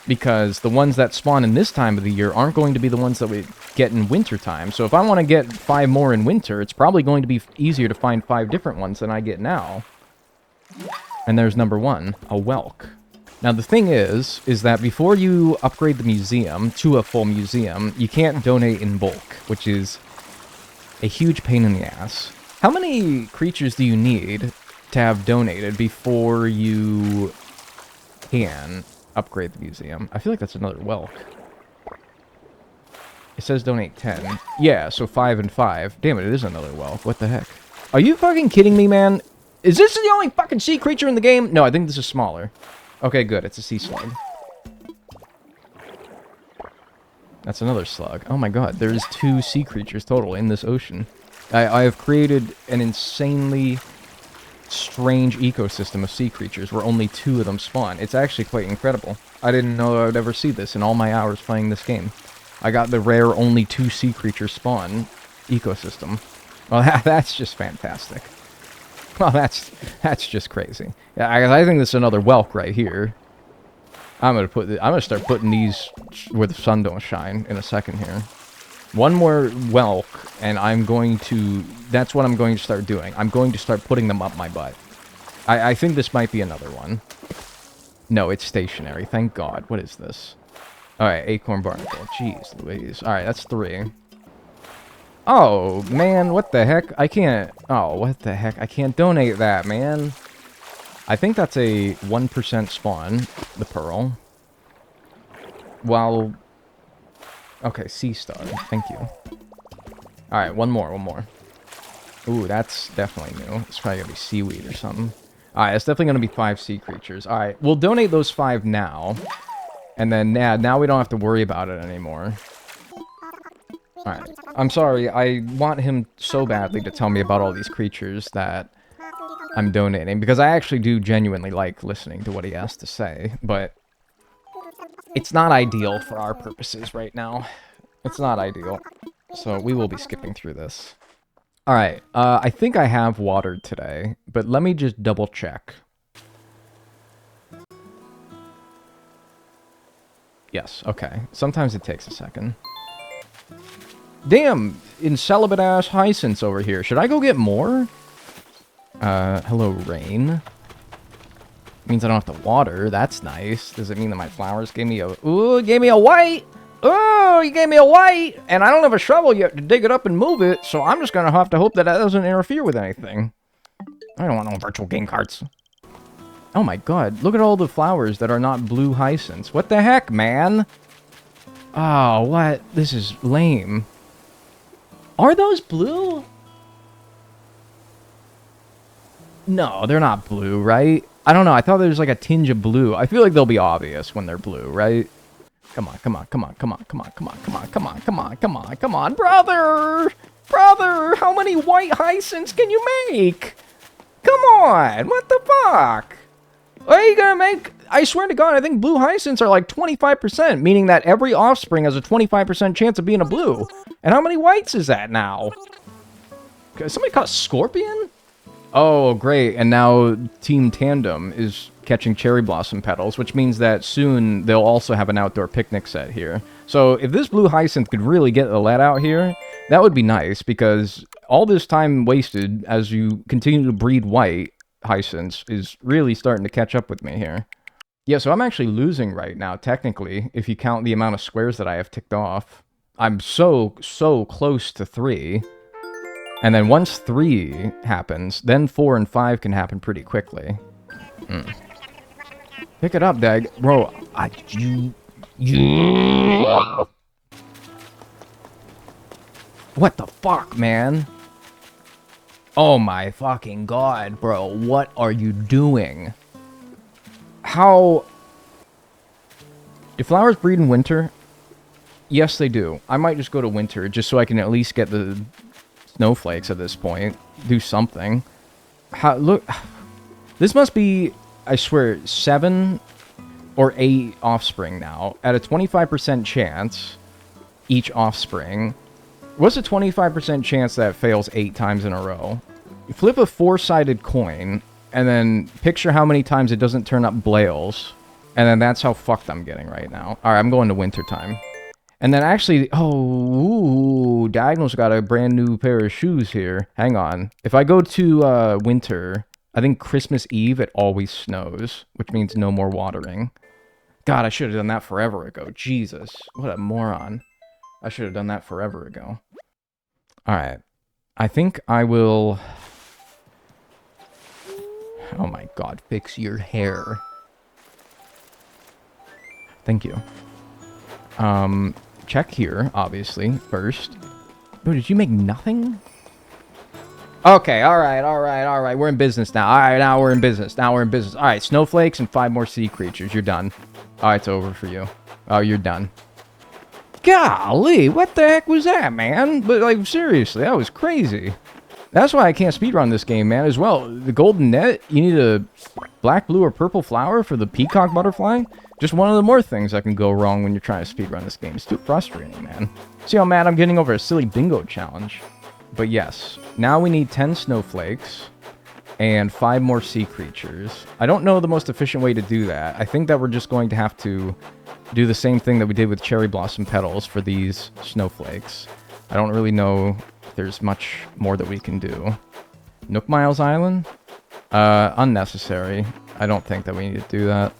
[SPEAKER 1] Because the ones that spawn in this time of the year aren't going to be the ones that we get in wintertime. So if I want to get 5 more in winter, it's probably going to be easier to find 5 different ones than I get now. And there's number 1, a whelk. Now the thing is that before you upgrade the museum to a full museum, you can't donate in bulk, which is a huge pain in the ass. How many creatures do you need to have donated before you can upgrade the museum? I feel like that's another whelk. It says donate 10. Yeah, so 5 and 5. Damn it, it is another whelk. What the heck? Are you fucking kidding me, man? Is this the only fucking sea creature in the game? No, I think this is smaller. Okay, good. It's a sea slug. That's another slug. Oh my god, there's 2 sea creatures total in this ocean. I have created an insanely strange ecosystem of sea creatures where only 2 of them spawn. It's actually quite incredible. I didn't know I would ever see this in all my hours playing this game. I got the rare only 2 sea creatures spawn ecosystem. Well, that's just fantastic. Well, that's just crazy. Yeah, I think this is another whelk right here. I'm gonna start putting these where the sun don't shine in a second here. One more whelk, and that's what I'm going to start doing. I'm going to start putting them up my butt. I think this might be another one. No, it's stationary. Thank God. What is this? Alright, acorn barnacle. Jeez Louise. Alright, that's 3. Oh, man, what the heck? I can't... Oh, what the heck? I can't donate that, man. I think that's a 1% spawn, the pearl. Well... Okay, sea star. Thank you. Alright, one more. Ooh, that's definitely new. It's probably gonna be seaweed or something. Alright, it's definitely gonna be 5 sea creatures. Alright, we'll donate those 5 now. And then, yeah, now we don't have to worry about it anymore. Alright. I'm sorry, I want him so badly to tell me about all these creatures that I'm donating, because I actually do genuinely like listening to what he has to say, but it's not ideal for our purposes right now. It's not ideal. So we will be skipping through this. Alright, I think I have watered today, but let me just double check. Yes, okay. Sometimes it takes a second. Damn! Incelibate-ass hyacinths over here. Should I go get more? Hello, rain. Means I don't have to water. That's nice. Does it mean that my flowers gave me a... Ooh, it gave me a white! Oh, you gave me a white! And I don't have a shovel yet to dig it up and move it, so I'm just gonna have to hope that that doesn't interfere with anything. I don't want no virtual game cards. Oh my god, look at all the flowers that are not blue hyacinths. What the heck, man? Oh, what? This is lame. Are those blue? No, they're not blue, right? I don't know, I thought there was like a tinge of blue. I feel like they'll be obvious when they're blue, right? Come on, brother! Brother, how many white hyacinths can you make? Come on, what the fuck? What are you gonna make? I swear to God, I think blue hyacinths are like 25%, meaning that every offspring has a 25% chance of being a blue. And how many whites is that now? Somebody caught a scorpion? Oh, great. And now Team Tandem is catching cherry blossom petals, which means that soon they'll also have an outdoor picnic set here. So if this blue hyacinth could really get the lead out here, that would be nice, because all this time wasted as you continue to breed white hyacinths is really starting to catch up with me here. Yeah, so I'm actually losing right now, technically, if you count the amount of squares that I have ticked off. I'm so close to 3. And then once 3 happens, then 4 and 5 can happen pretty quickly. Pick it up, Dag. Bro, What the fuck, man? Oh my fucking god, bro. What are you doing? How... Do flowers breed in winter? Yes, they do. I might just go to winter, just so I can at least get the snowflakes at this point. Do something. Look... This must be, I swear, 7 or 8 offspring now. At a 25% chance, each offspring. What's a 25% chance that fails 8 times in a row? You flip a 4-sided coin, and then picture how many times it doesn't turn up Blales. And then that's how fucked I'm getting right now. Alright, I'm going to winter time. And then actually, oh, Diagonal's got a brand new pair of shoes here. Hang on. If I go to winter, I think Christmas Eve it always snows, which means no more watering. God, I should have done that forever ago. Jesus, what a moron. I should have done that forever ago. Alright. I think I will... Oh my god, fix your hair. Thank you. Check here, obviously, first. Bro, did you make nothing? Okay, alright. We're in business now. Alright, now we're in business. Alright, snowflakes and 5 more sea creatures. You're done. Alright, it's over for you. Oh, you're done. Golly, what the heck was that, man? But, like, seriously, that was crazy. That's why I can't speedrun this game, man, as well. The golden net, you need a black, blue, or purple flower for the peacock butterfly? Just one of the more things that can go wrong when you're trying to speedrun this game. It's too frustrating, man. See how mad I'm getting over a silly bingo challenge? But yes, now we need 10 snowflakes and 5 more sea creatures. I don't know the most efficient way to do that. I think that we're just going to have to do the same thing that we did with cherry blossom petals for these snowflakes. I don't really know if there's much more that we can do. Nook Miles Island? Unnecessary. I don't think that we need to do that.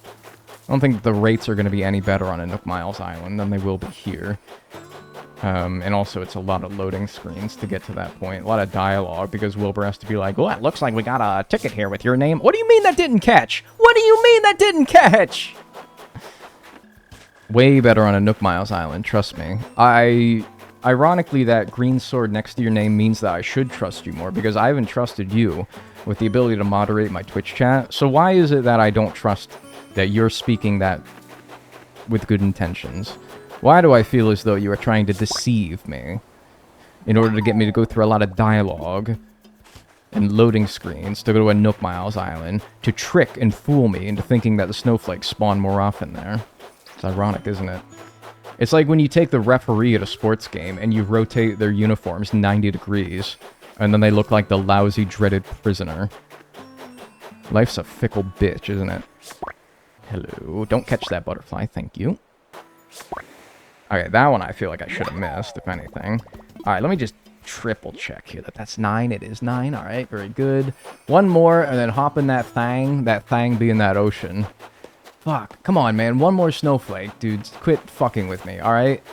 [SPEAKER 1] don't think the rates are going to be any better on a Nook Miles Island than they will be here. And also, it's a lot of loading screens to get to that point. A lot of dialogue, because Wilbur has to be like, well, it looks like we got a ticket here with your name. What do you mean that didn't catch? What do you mean that didn't catch? Way better on a Nook Miles Island, trust me. Ironically, that green sword next to your name means that I should trust you more, because I haven't trusted you with the ability to moderate my Twitch chat. So why is it that I don't trust that you're speaking that with good intentions? Why do I feel as though you are trying to deceive me in order to get me to go through a lot of dialogue and loading screens to go to a Nook Miles Island to trick and fool me into thinking that the snowflakes spawn more often there? It's ironic, isn't it? It's like when you take the referee at a sports game and you rotate their uniforms 90 degrees and then they look like the lousy, dreaded prisoner. Life's a fickle bitch, isn't it? Hello. Don't catch that butterfly, thank you. Okay, that one I feel like I should have missed, if anything. Alright, let me just triple check here that that's 9. It is 9. Alright, very good. One more, and then hop in that thang being that ocean. Fuck, come on, man. One more snowflake, dude. Quit fucking with me, alright?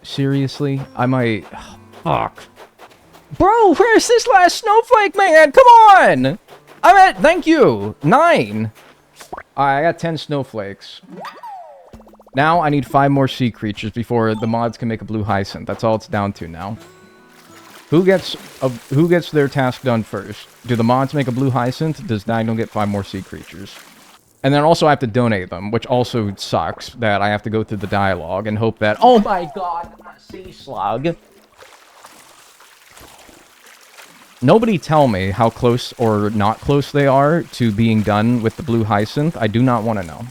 [SPEAKER 1] Seriously? I might... Oh, fuck. Bro, where's this last snowflake, man? Come on! I'm at... Thank you! 9! Alright, I got 10 snowflakes. Now I need 5 more sea creatures before the mods can make a blue hyacinth. That's all it's down to now. Who gets their task done first? Do the mods make a blue hyacinth? Does Dino get 5 more sea creatures? And then also I have to donate them, which also sucks that I have to go through the dialogue and hope that... Oh my god, not sea slug. Nobody tell me how close or not close they are to being done with the blue hyacinth. I do not want to know.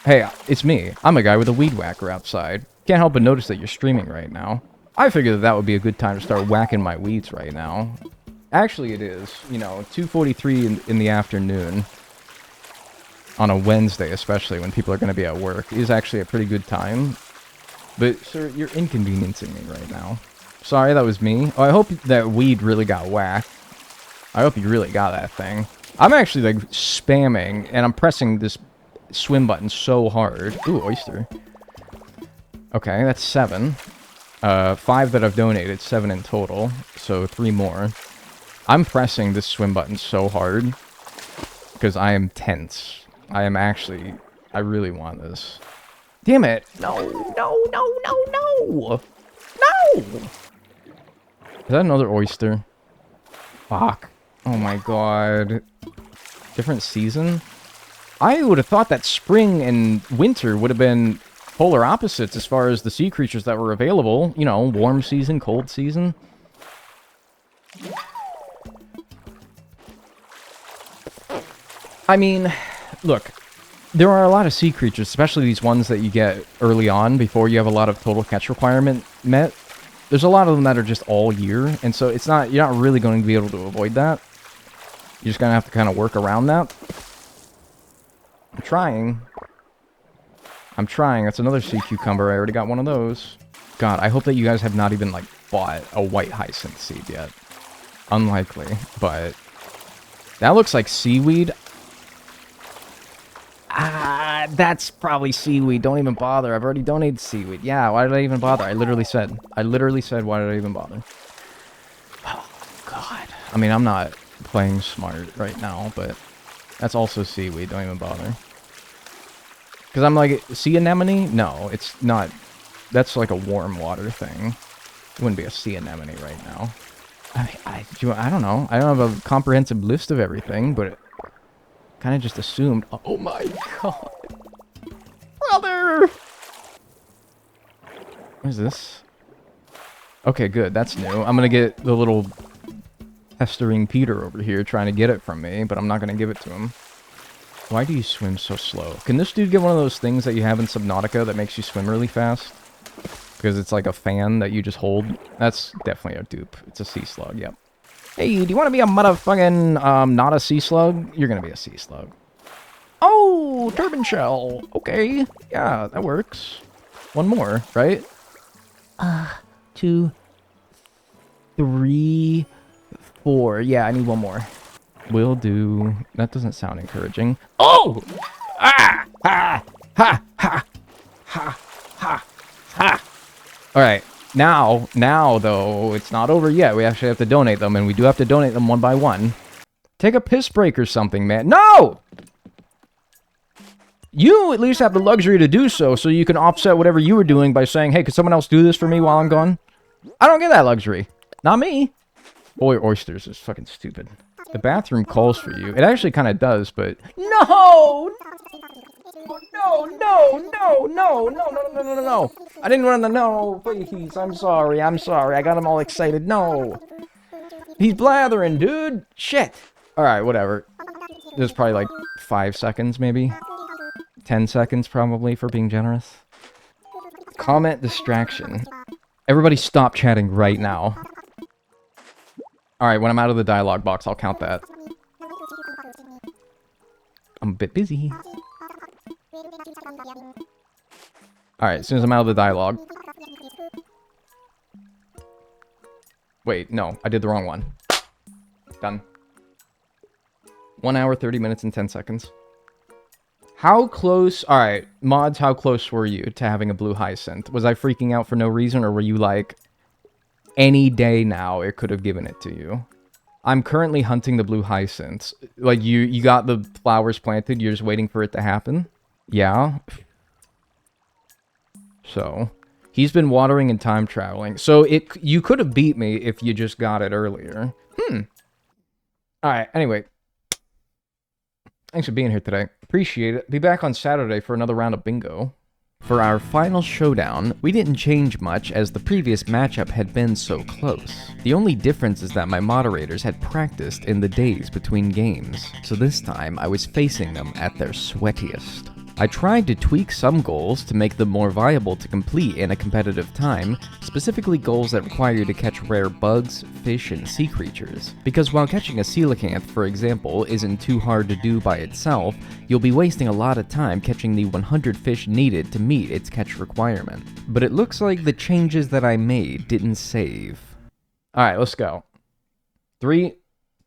[SPEAKER 1] Hey, it's me. I'm a guy with a weed whacker outside. Can't help but notice that you're streaming right now. I figured that would be a good time to start whacking my weeds right now. Actually, it is. You know, 2:43 in the afternoon. On a Wednesday, especially when people are going to be at work, is actually a pretty good time. But, sir, you're inconveniencing me right now. Sorry, that was me. Oh, I hope that weed really got whacked. I hope you really got that thing. I'm actually, like, spamming, and I'm pressing this swim button so hard. Ooh, oyster. Okay, that's 7. 5 that I've donated, 7 in total, so 3 more. I'm pressing this swim button so hard because I am tense. I am actually... I really want this. Damn it! No, no, no, no, no! No! Is that another oyster? Fuck. Oh my god. Different season? I would have thought that spring and winter would have been polar opposites as far as the sea creatures that were available. You know, warm season, cold season. I mean, look, there are a lot of sea creatures, especially these ones that you get early on before you have a lot of total catch requirement met. There's a lot of them that are just all year, and so it's not, you're not really going to be able to avoid that. You're just going to have to kind of work around that. I'm trying. I'm trying. That's another sea cucumber. I already got one of those. God, I hope that you guys have not even, like, bought a white hyacinth seed yet. Unlikely, but... That looks like seaweed. Ah, that's probably seaweed. Don't even bother. I've already donated seaweed. Yeah, why did I even bother? I literally said, why did I even bother? Oh, God. I mean, I'm not playing smart right now, but that's also seaweed. Don't even bother. Because I'm like, sea anemone? No, it's not. That's like a warm water thing. It wouldn't be a sea anemone right now. I mean, I don't know. I don't have a comprehensive list of everything, but kind of just assumed. Oh my god. Brother! What is this? Okay, good. That's new. I'm going to get the little pestering Peter over here trying to get it from me, but I'm not going to give it to him. Why do you swim so slow? Can this dude get one of those things that you have in Subnautica that makes you swim really fast? Because it's like a fan that you just hold. That's definitely a dupe. It's a sea slug, yep. Hey, do you want to be a motherfucking, not a sea slug? You're going to be a sea slug. Oh, turban shell. Okay. Yeah, that works. One more, right? 2, 3, 4. Yeah, I need one more. Will do. That doesn't sound encouraging. Oh! Ah! Ha! Ha! Ha! Ha! Ha! Ha! Alright. Now, though, it's not over yet. We actually have to donate them, and we do have to donate them one by one. Take a piss break or something, man. No! You at least have the luxury to do so you can offset whatever you were doing by saying, hey, could someone else do this for me while I'm gone? I don't get that luxury. Not me. Boy, oysters is fucking stupid. The bathroom calls for you. It actually kind of does, but... No! No. I didn't want to know. Please, I'm sorry. I got him all excited. No. He's blathering, dude. Shit. Alright, whatever. There's probably like 5 seconds, maybe. 10 seconds, probably, for being generous. Comment distraction. Everybody stop chatting right now. Alright, when I'm out of the dialogue box, I'll count that. I'm a bit busy. Alright, as soon as I'm out of the dialogue. Wait, no, I did the wrong one. Done. 1 hour, 30 minutes, and 10 seconds. How close... Alright, mods, how close were you to having a blue hyacinth? Was I freaking out for no reason, or were you like... Any day now, it could have given it to you. I'm currently hunting the blue hyacinths. Like, you got the flowers planted, you're just waiting for it to happen? Yeah. So, he's been watering and time traveling. So, you could have beat me if you just got it earlier. Alright, anyway. Thanks for being here today. Appreciate it. Be back on Saturday for another round of bingo. For our final showdown, we didn't change much as the previous matchup had been so close. The only difference is that my moderators had practiced in the days between games, so this time I was facing them at their sweatiest. I tried to tweak some goals to make them more viable to complete in a competitive time, specifically goals that require you to catch rare bugs, fish, and sea creatures. Because while catching a coelacanth, for example, isn't too hard to do by itself, you'll be wasting a lot of time catching the 100 fish needed to meet its catch requirement. But it looks like the changes that I made didn't save. Alright, let's go. 3,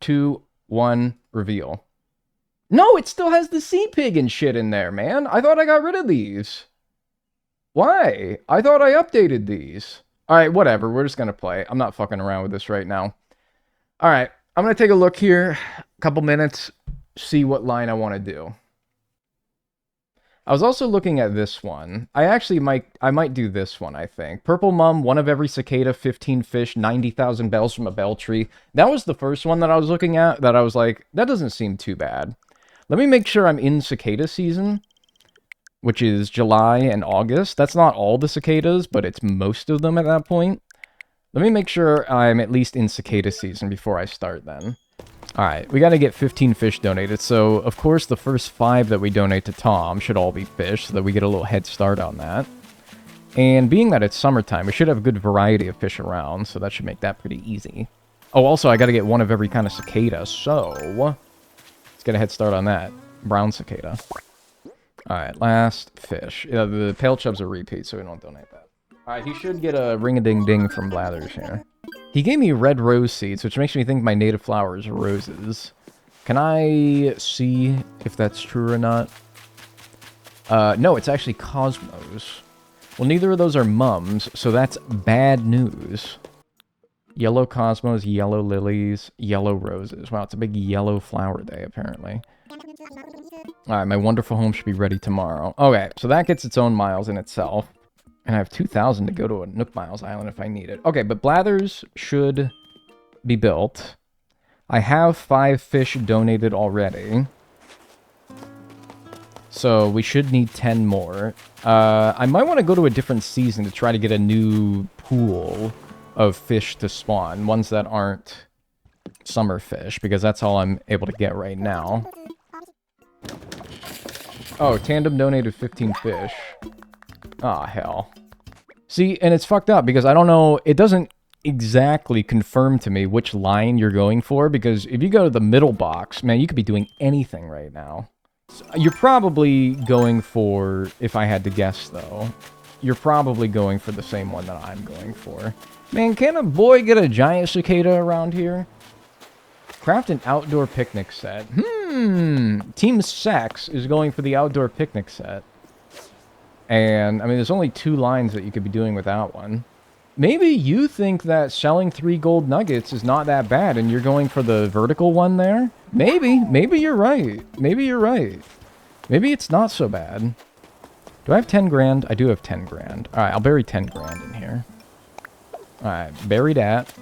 [SPEAKER 1] 2, 1, reveal. No, it still has the sea pig and shit in there, man. I thought I got rid of these. Why? I thought I updated these. Alright, whatever. We're just gonna play. I'm not fucking around with this right now. Alright, I'm gonna take a look here. A couple minutes. See what line I want to do. I was also looking at this one. I might do this one, I think. Purple Mum, one of every cicada, 15 fish, 90,000 bells from a bell tree. That was the first one that I was looking at that I was like, that doesn't seem too bad. Let me make sure I'm in cicada season, which is July and August. That's not all the cicadas, but it's most of them at that point. Let me make sure I'm at least in cicada season before I start then. Alright, we gotta get 15 fish donated, so of course the first 5 that we donate to Tom should all be fish, so that we get a little head start on that. And being that it's summertime, we should have a good variety of fish around, so that should make that pretty easy. Oh, also, I gotta get one of every kind of cicada, so... let's get a head start on that. Brown cicada. Alright, last fish. The pale chub's a repeat, so we don't donate that. Alright, he should get a ring-a-ding-ding from Blathers here. He gave me red rose seeds, which makes me think my native flowers are roses. Can I see if that's true or not? No, it's actually cosmos. Well, neither of those are mums, so that's bad news. Yellow cosmos, yellow lilies, yellow roses. Wow, it's a big yellow flower day, apparently. Alright, my wonderful home should be ready tomorrow. Okay, so that gets its own miles in itself. And I have 2,000 to go to a Nook Miles Island if I need it. Okay, but Blathers should be built. I have 5 fish donated already. So we should need 10 more. I might want to go to a different season to try to get a new pool of fish to spawn. Ones that aren't summer fish, because that's all I'm able to get right now. Oh, Tandem donated 15 fish. Aw, hell. See, and it's fucked up, because I don't know, it doesn't exactly confirm to me which line you're going for, because if you go to the middle box, man, you could be doing anything right now. So you're probably going for, if I had to guess, though, you're probably going for the same one that I'm going for. Man, can a boy get a giant cicada around here? Craft an outdoor picnic set. Team Sex is going for the outdoor picnic set. And, I mean, there's only 2 lines that you could be doing without one. Maybe you think that selling 3 gold nuggets is not that bad and you're going for the vertical one there? Maybe. Maybe you're right. Maybe you're right. Maybe it's not so bad. Do I have 10 grand? I do have 10 grand. Alright, I'll bury 10 grand in here. Alright, bury that.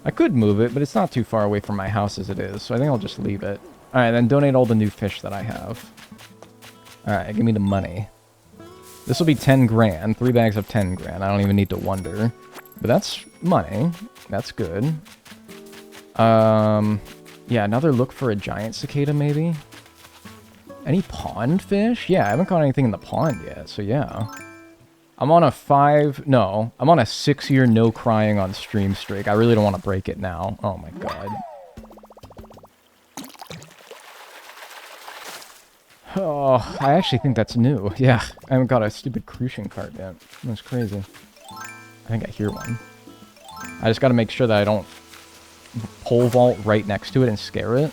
[SPEAKER 1] I could move it, but it's not too far away from my house as it is, so I think I'll just leave it. Alright, then donate all the new fish that I have. Alright, give me the money. This will be 10 grand. 3 bags of 10 grand. I don't even need to wonder. But that's money. That's good. Yeah, another look for a giant cicada, maybe? Any pond fish? Yeah, I haven't caught anything in the pond yet, so yeah. I'm on a 6-year no crying on stream streak. I really don't want to break it now. Oh my god. Oh, I actually think that's new. Yeah, I haven't got a stupid crucian cart yet. That's crazy. I think I hear one. I just gotta make sure that I don't pole vault right next to it and scare it.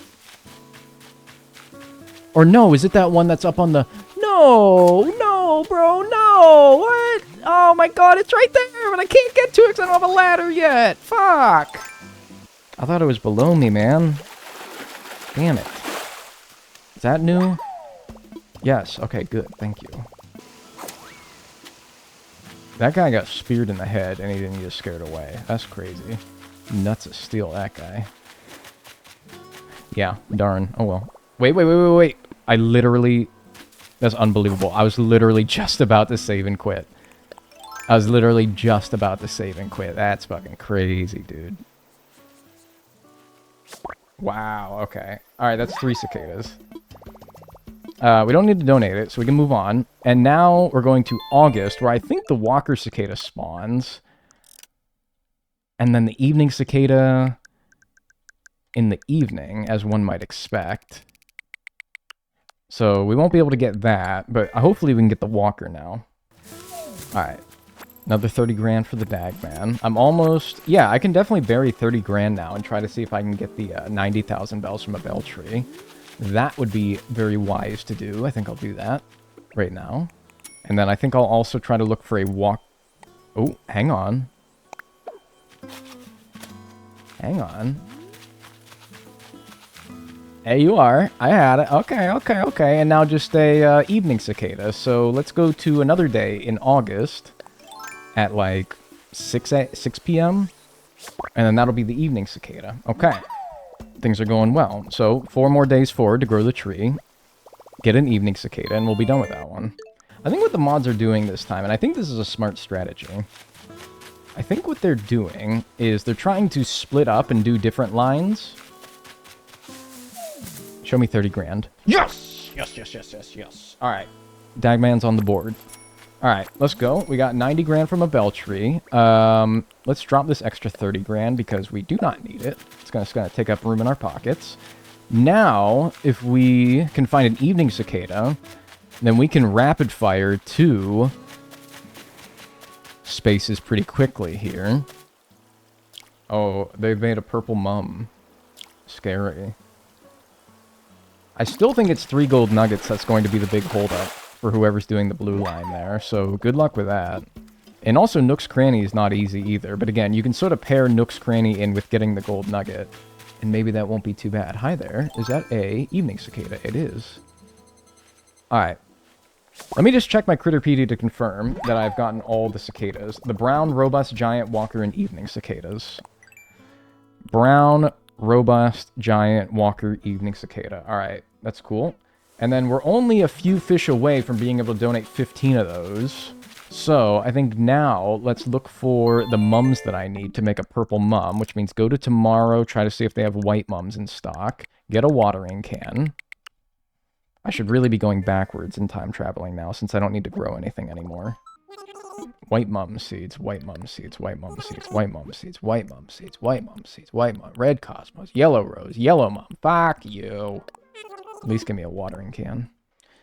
[SPEAKER 1] Or no, is it that one that's up on the... No, bro, no! What? Oh my god, it's right there, but I can't get to it because I don't have a ladder yet! Fuck! I thought it was below me, man. Damn it. Is that new? Yes, okay, good, thank you. That guy got speared in the head and he didn't get scared away. That's crazy. Nuts to steal that guy. Yeah, darn. Oh well. Wait. I literally... That's unbelievable. I was literally just about to save and quit. That's fucking crazy, dude. Wow, okay. Alright, that's 3 cicadas. We don't need to donate it, so we can move on. And now we're going to August, where I think the walker cicada spawns. And then the evening cicada in the evening, as one might expect. So we won't be able to get that, but hopefully we can get the walker now. Alright. Another 30 grand for the bag, man. I'm almost... Yeah, I can definitely bury 30 grand now and try to see if I can get the 90,000 bells from a bell tree. That would be very wise to do. I think I'll do that right now. And then I think I'll also try to look for a walk... Oh, hang on. Hang on. There you are. I had it. Okay. And now just a evening cicada. So let's go to another day in August at like 6 p.m. And then that'll be the evening cicada. Okay. Things are going well. So 4 more days forward to grow the tree. Get an evening cicada and we'll be done with that one. I think what the mods are doing this time, and I think this is a smart strategy. I think what they're doing is they're trying to split up and do different lines. Show me 30 grand. Yes! Yes. Alright. Dagman's on the board. Alright, let's go. We got 90 grand from a bell tree. Let's drop this extra 30 grand because we do not need it. It's gonna take up room in our pockets. Now, if we can find an evening cicada, then we can rapid fire 2 spaces pretty quickly here. Oh, they've made a purple mum. Scary. I still think it's 3 gold nuggets that's going to be the big holdup for whoever's doing the blue line there, so good luck with that. And also, Nook's Cranny is not easy either, but again, you can sort of pair Nook's Cranny in with getting the gold nugget, and maybe that won't be too bad. Hi there, is that a evening cicada? It is. Alright. Let me just check my Critterpedia to confirm that I've gotten all the cicadas. The brown, robust, giant, walker, and evening cicadas. Brown, robust, giant, walker, evening cicada. Alright, that's cool. And then we're only a few fish away from being able to donate 15 of those. So, I think now, let's look for the mums that I need to make a purple mum, which means go to tomorrow, try to see if they have white mums in stock, get a watering can. I should really be going backwards in time traveling now, since I don't need to grow anything anymore. White mum seeds, white mum seeds, white mum seeds, white mum seeds, white mum seeds, white mum seeds, white mum, red cosmos, yellow rose, yellow mum, fuck you. At least give me a watering can.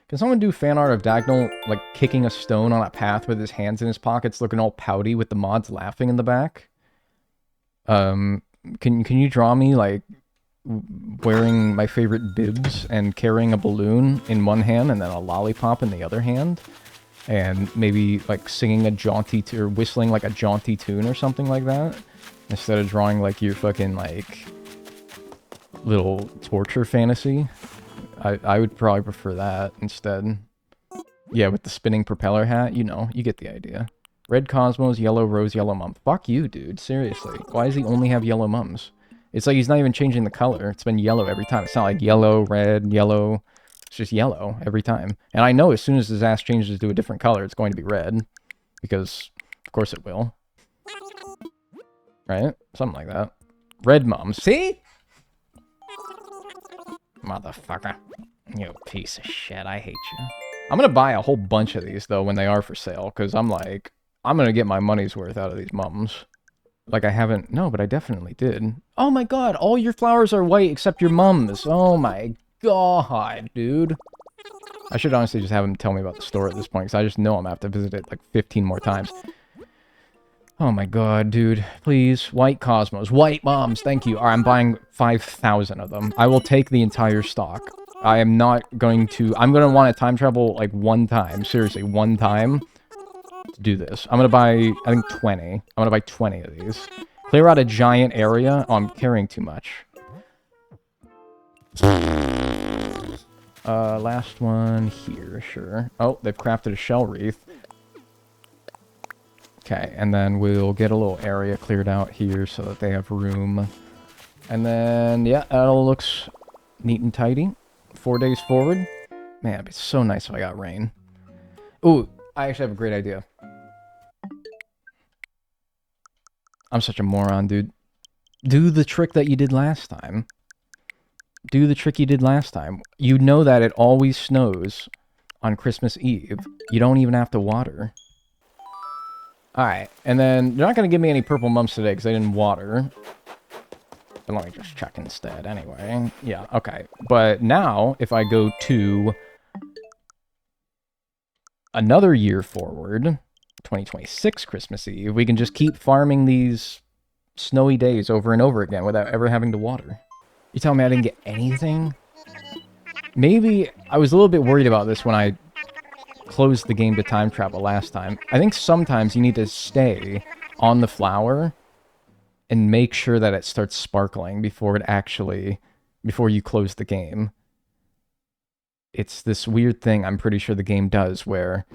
[SPEAKER 1] Can someone do fan art of Dagnall, like, kicking a stone on a path with his hands in his pockets, looking all pouty with the mods laughing in the back? Can you draw me, like, wearing my favorite bibs and carrying a balloon in one hand and then a lollipop in the other hand, and maybe like singing a jaunty or whistling like a jaunty tune or something like that, instead of drawing like your fucking like little torture fantasy. I would probably prefer that instead. Yeah, with the spinning propeller hat, you know, you get the idea. Red Cosmos, yellow Rose, yellow Mum. Fuck you, dude. Seriously. Why does he only have yellow mums? It's like he's not even changing the color. It's been yellow every time. It's not like yellow, red, yellow. It's just yellow every time. And I know as soon as his ass changes to a different color, it's going to be red. Because, of course it will. Right? Something like that. Red mums. See? Motherfucker. You piece of shit. I hate you. I'm gonna buy a whole bunch of these, though, when they are for sale. Because I'm like, I'm gonna get my money's worth out of these mums. Like, I haven't... No, but I definitely did. Oh my god, all your flowers are white except your mums. Oh my god, dude. I should honestly just have him tell me about the store at this point, because I just know I'm gonna have to visit it like 15 more times. Oh my god, dude. Please. White Cosmos. White mums. Thank you. Alright, I'm buying 5,000 of them. I will take the entire stock. I am not going to... I'm going to want to time travel like one time. Seriously, one time. To do this. I'm going to buy, I think, 20. I'm going to buy 20 of these. Clear out a giant area. Oh, I'm carrying too much. Last one here, sure. Oh, they've crafted a shell wreath. Okay, and then we'll get a little area cleared out here so that they have room. And then, yeah, that all looks neat and tidy. 4 days forward. Man, it'd be so nice if I got rain. Ooh, I actually have a great idea. I'm such a moron, dude. Do the trick that you did last time. Do the trick you did last time. You know that it always snows on Christmas Eve. You don't even have to water. Alright, and then they're not going to give me any purple mums today because I didn't water. But let me just check instead anyway. Yeah, okay. But now, if I go to another year forward, 2026 Christmas Eve, we can just keep farming these snowy days over and over again without ever having to water. You telling me I didn't get anything? Maybe I was a little bit worried about this when I closed the game to time travel last time. I think sometimes you need to stay on the flower and make sure that it starts sparkling before you close the game. It's this weird thing I'm pretty sure the game does where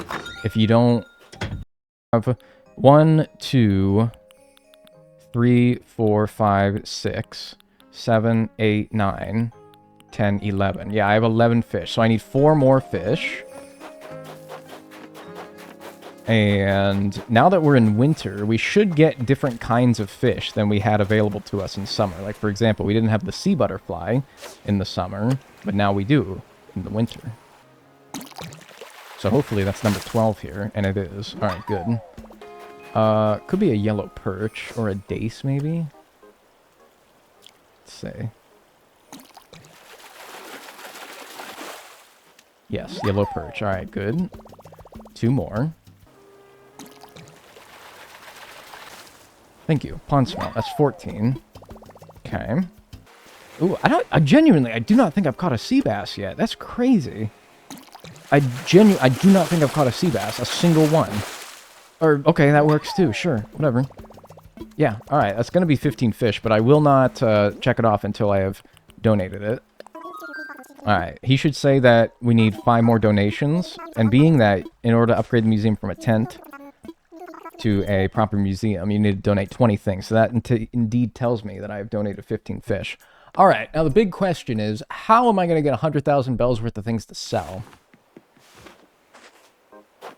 [SPEAKER 1] if you don't have 1, 2, 3, 4, 5, 6, 7, 8, 9, 10, 11. Yeah, I have 11 fish, so I need 4 more fish. And now that we're in winter, we should get different kinds of fish than we had available to us in summer. Like, for example, we didn't have the sea butterfly in the summer, but now we do in the winter. So hopefully that's number 12 here, and it is. Alright, good. Could be a yellow perch, or a dace, maybe? Let's see. Yes, yellow perch. Alright, good. 2 more. Thank you. Pond smelt. That's 14. Okay. Ooh, I do not think I've caught a sea bass yet. That's crazy. I do not think I've caught a sea bass. A single one. Or, okay, that works too. Sure. Whatever. Yeah. Alright. That's going to be 15 fish, but I will not check it off until I have donated it. Alright. He should say that we need 5 more donations. And being that, in order to upgrade the museum from a tent to a proper museum, you need to donate 20 things. So that indeed tells me that I have donated 15 fish. Alright, now the big question is, how am I going to get 100,000 bells worth of things to sell?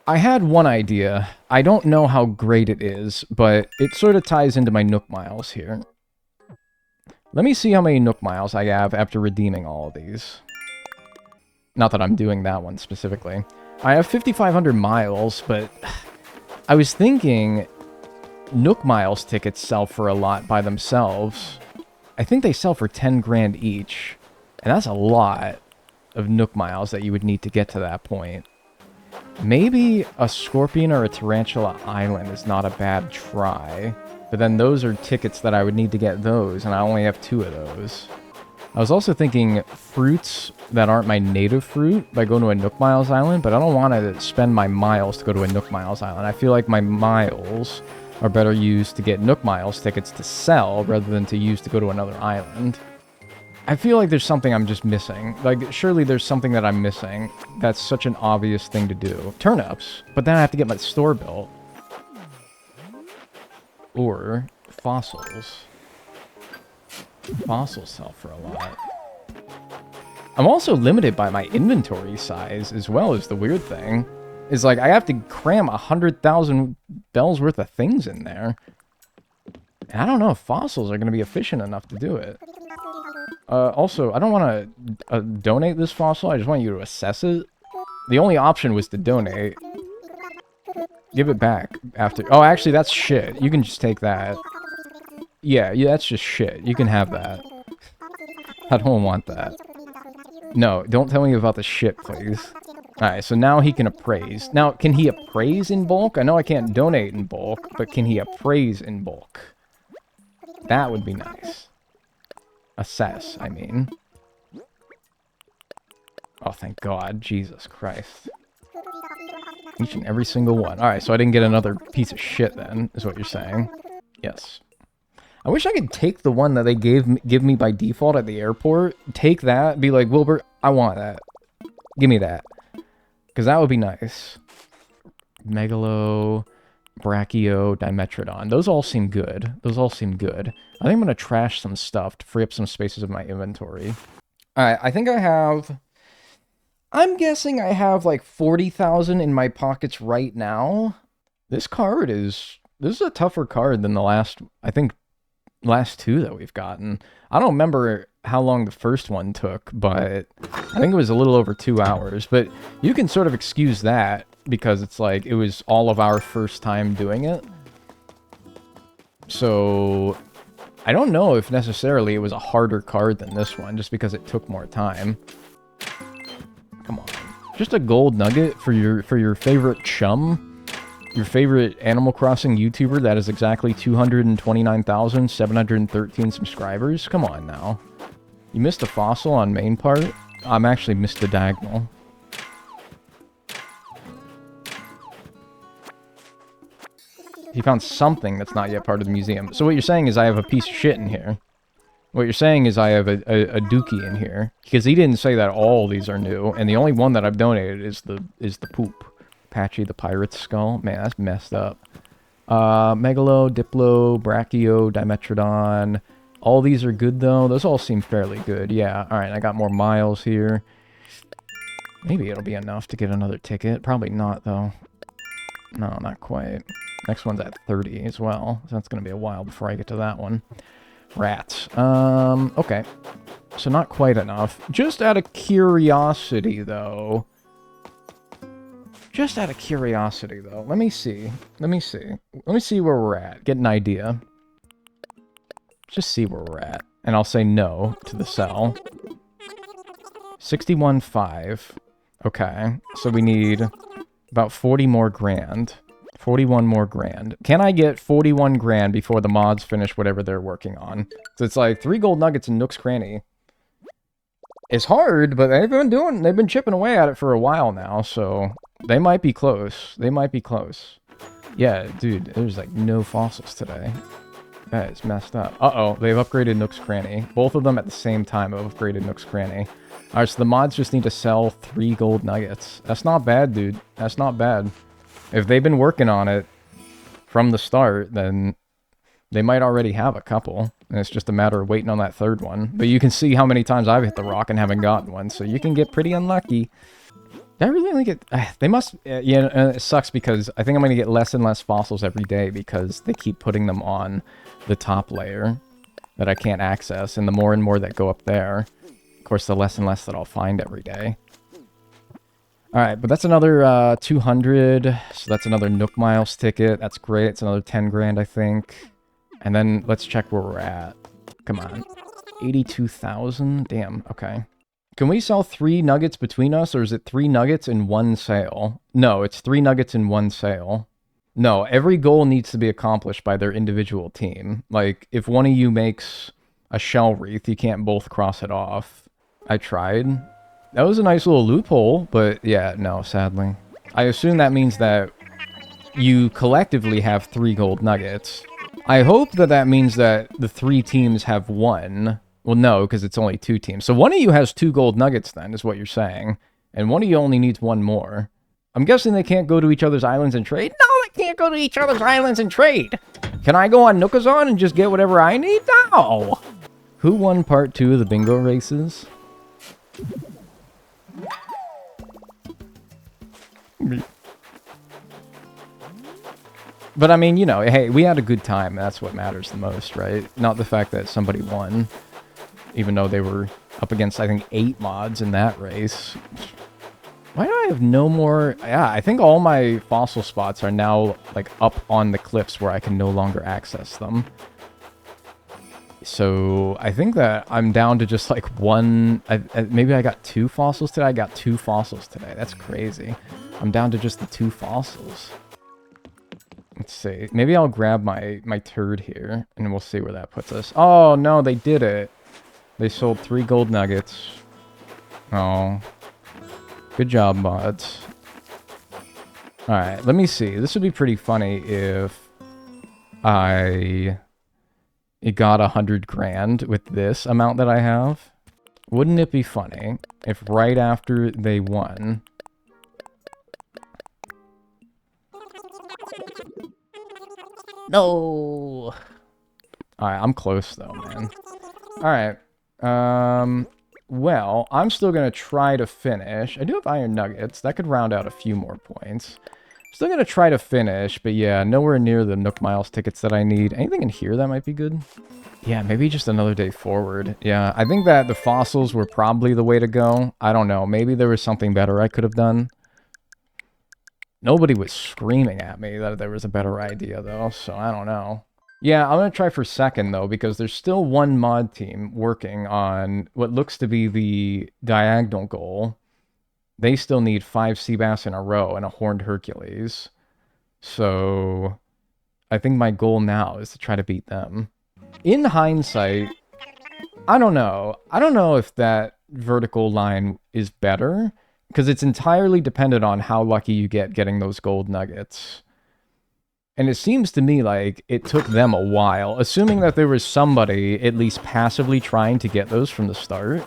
[SPEAKER 1] I had one idea. I don't know how great it is, but it sort of ties into my Nook Miles here. Let me see how many Nook Miles I have after redeeming all of these. Not that I'm doing that one specifically. I have 5,500 miles, but I was thinking Nook Miles tickets sell for a lot by themselves. I think they sell for 10 grand each. And that's a lot of Nook Miles that you would need to get to that point. Maybe a Scorpion or a Tarantula Island is not a bad try. But then those are tickets that I would need to get those, and I only have 2 of those. I was also thinking fruits that aren't my native fruit by going to a Nook Miles Island, but I don't want to spend my miles to go to a Nook Miles Island. I feel like my miles are better used to get Nook Miles tickets to sell rather than to use to go to another island. I feel like there's something I'm just missing. Like, surely there's something that I'm missing. That's such an obvious thing to do. Turnips, but then I have to get my store built. Or fossils. Fossils sell for a lot. I'm also limited by my inventory size as well, as the weird thing. Is like, I have to cram 100,000 bells worth of things in there. And I don't know if fossils are going to be efficient enough to do it. Also, I don't want to donate this fossil, I just want you to assess it. The only option was to donate. Give it back after... Oh, actually, that's shit. You can just take that. Yeah, that's just shit. You can have that. I don't want that. No, don't tell me about the shit, please. Alright, so now he can appraise. Now, can he appraise in bulk? I know I can't donate in bulk, but can he appraise in bulk? That would be nice. Assess, I mean. Oh, thank God. Jesus Christ. Each and every single one. Alright, so I didn't get another piece of shit then, is what you're saying. Yes. I wish I could take the one that they give me by default at the airport. Take that, be like, Wilbur, I want that. Give me that. Because that would be nice. Megalo, Brachio, Dimetrodon. Those all seem good. Those all seem good. I think I'm going to trash some stuff to free up some spaces of my inventory. Alright, I think I have... I'm guessing I have like 40,000 in my pockets right now. This card is... This is a tougher card than the last... I think... last two that we've gotten. I don't remember how long the first one took, but I think it was a little over 2 hours. But you can sort of excuse that because it's like it was all of our first time doing it. So I don't know if necessarily it was a harder card than this one just because it took more time. Come on. Just a gold nugget for your favorite chum. Your favorite Animal Crossing YouTuber that is exactly 229,713 subscribers? Come on now. You missed a fossil on main part? I'm actually missed the diagonal. He found something that's not yet part of the museum. So what you're saying is I have a piece of shit in here. What you're saying is I have a dookie in here. Because he didn't say that all these are new, and the only one that I've donated is the poop. Patchy the Pirate's Skull. Man, that's messed up. Megalo, Diplo, Brachio, Dimetrodon. All these are good, though. Those all seem fairly good. Yeah, alright, I got more miles here. Maybe it'll be enough to get another ticket. Probably not, though. No, not quite. Next one's at 30 as well. So that's going to be a while before I get to that one. Rats. Okay. So not quite enough. Just out of curiosity, though... Just out of curiosity, though. Let me see. Let me see where we're at. Get an idea. Just see where we're at. And I'll say no to the sell. 61.5. Okay. So we need about 40 more grand. 41 more grand. Can I get 41 grand before the mods finish whatever they're working on? So it's like 3 gold nuggets in Nook's Cranny. It's hard, but they've been chipping away at it for a while now, so... They might be close. They might be close. Yeah, dude, there's like no fossils today. That is messed up. Uh-oh, they've upgraded Nook's Cranny. Both of them at the same time have upgraded Nook's Cranny. Alright, so the mods just need to sell 3 gold nuggets. That's not bad, dude. That's not bad. If they've been working on it from the start, then they might already have a couple. And it's just a matter of waiting on that third one. But you can see how many times I've hit the rock and haven't gotten one, so you can get pretty unlucky. Did I really only get... they must... yeah, it sucks because I think I'm going to get less and less fossils every day because they keep putting them on the top layer that I can't access. And the more and more that go up there, of course, the less and less that I'll find every day. Alright, but that's another 200. So that's another Nook Miles ticket. That's great. It's another 10 grand, I think. And then let's check where we're at. Come on. 82,000? Damn, okay. Can we sell 3 nuggets between us, or is it 3 nuggets in one sale? No, it's 3 nuggets in one sale. No, every goal needs to be accomplished by their individual team. Like, if one of you makes a shell wreath, you can't both cross it off. I tried. That was a nice little loophole, but yeah, no, sadly. I assume that means that you collectively have 3 gold nuggets. I hope that that means that the 3 teams have 1. Well, no, because it's only 2 teams. So one of you has 2 gold nuggets then, is what you're saying. And one of you only needs 1 more. I'm guessing they can't go to each other's islands and trade? No, they can't go to each other's islands and trade! Can I go on Nookazon and just get whatever I need? No! Who won part 2 of the bingo races? Me. But I mean, you know, hey, we had a good time. That's what matters the most, right? Not the fact that somebody won. Even though they were up against, I think, 8 mods in that race. Why do I have no more... Yeah, I think all my fossil spots are now, like, up on the cliffs where I can no longer access them. So, I think that I'm down to just, like, 1... maybe I got 2 fossils today? I got 2 fossils today. That's crazy. I'm down to just the 2 fossils. Let's see. Maybe I'll grab my turd here, and we'll see where that puts us. Oh, no, they did it. They sold 3 gold nuggets. Oh. Good job, mods. Alright, let me see. This would be pretty funny if I got 100 grand with this amount that I have. Wouldn't it be funny if right after they won... No! Alright, I'm close though, man. Alright. Well, I'm still going to try to finish. I do have iron nuggets. That could round out a few more points. Still going to try to finish, but yeah, nowhere near the Nook Miles tickets that I need. Anything in here that might be good? Yeah, maybe just another day forward. Yeah, I think that the fossils were probably the way to go. I don't know. Maybe there was something better I could have done. Nobody was screaming at me that there was a better idea, though, so I don't know. Yeah, I'm going to try for second, though, because there's still 1 mod team working on what looks to be the diagonal goal. They still need 5 sea bass in a row and a horned Hercules. So I think my goal now is to try to beat them. In hindsight, I don't know. I don't know if that vertical line is better, because it's entirely dependent on how lucky you get getting those gold nuggets. And it seems to me like it took them a while, assuming that there was somebody at least passively trying to get those from the start.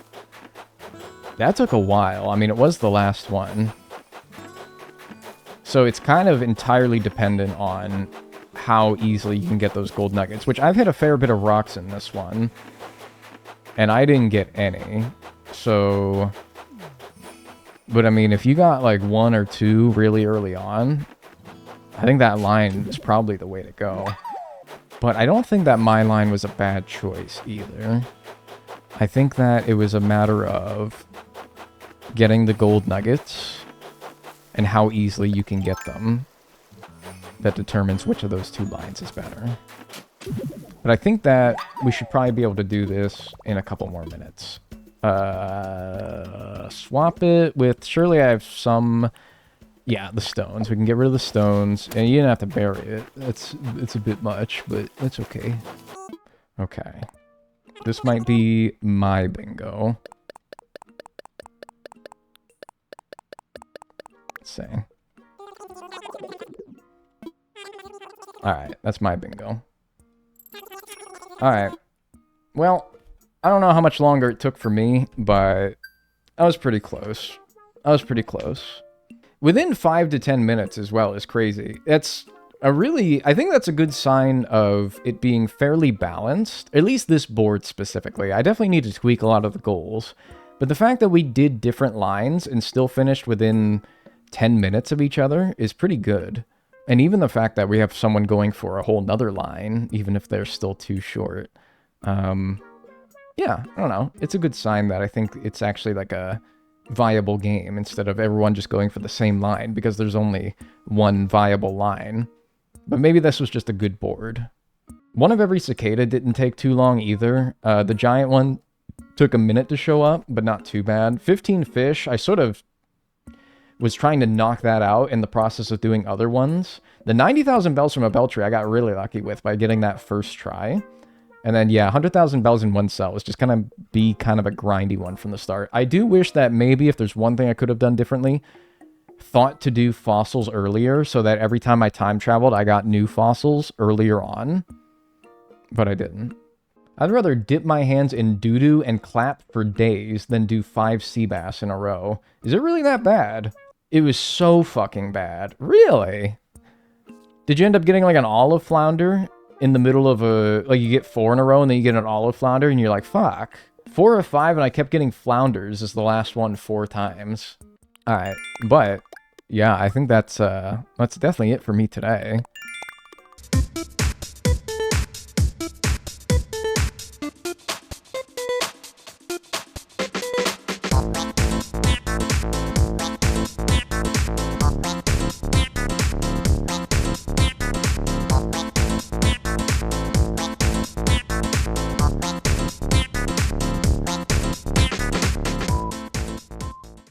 [SPEAKER 1] That took a while. I mean, it was the last one. So it's kind of entirely dependent on how easily you can get those gold nuggets, which I've hit a fair bit of rocks in this one. And I didn't get any. So... But I mean, if you got like 1 or 2 really early on, I think that line is probably the way to go. But I don't think that my line was a bad choice either. I think that it was a matter of getting the gold nuggets and how easily you can get them that determines which of those 2 lines is better. But I think that we should probably be able to do this in a couple more minutes. Swap it with... Surely I have some... Yeah, the stones. We can get rid of the stones. And you didn't have to bury it. It's a bit much, but it's okay. Okay. This might be my bingo. Let's see. Alright, that's my bingo. Alright. Well, I don't know how much longer it took for me, but I was pretty close. I was pretty close. Within 5 to 10 minutes as well is crazy. That's a really... I think that's a good sign of it being fairly balanced. At least this board specifically. I definitely need to tweak a lot of the goals. But the fact that we did different lines and still finished within 10 minutes of each other is pretty good. And even the fact that we have someone going for a whole nother line, even if they're still too short. Yeah, I don't know. It's a good sign that I think it's actually like a viable game instead of everyone just going for the same line because there's only one viable line. But maybe this was just a good board. One of every cicada didn't take too long either. The giant one took a minute to show up, but not too bad. 15 fish, I sort of was trying to knock that out in the process of doing other ones. The 90,000 bells from a bell tree I got really lucky with by getting that first try. And then, yeah, 100,000 bells in one cell was just going to be kind of a grindy one from the start. I do wish that maybe if there's one thing I could have done differently, thought to do fossils earlier so that every time I time traveled, I got new fossils earlier on. But I didn't. I'd rather dip my hands in doo-doo and clap for days than do 5 sea bass in a row. Is it really that bad? It was so fucking bad. Really? Did you end up getting like an olive flounder in the middle of a... Like you get 4 in a row and then you get an olive flounder and you're like, fuck. 4 or 5 and I kept getting flounders is the last one 4 times. Alright, but... Yeah, I think that's definitely it for me today.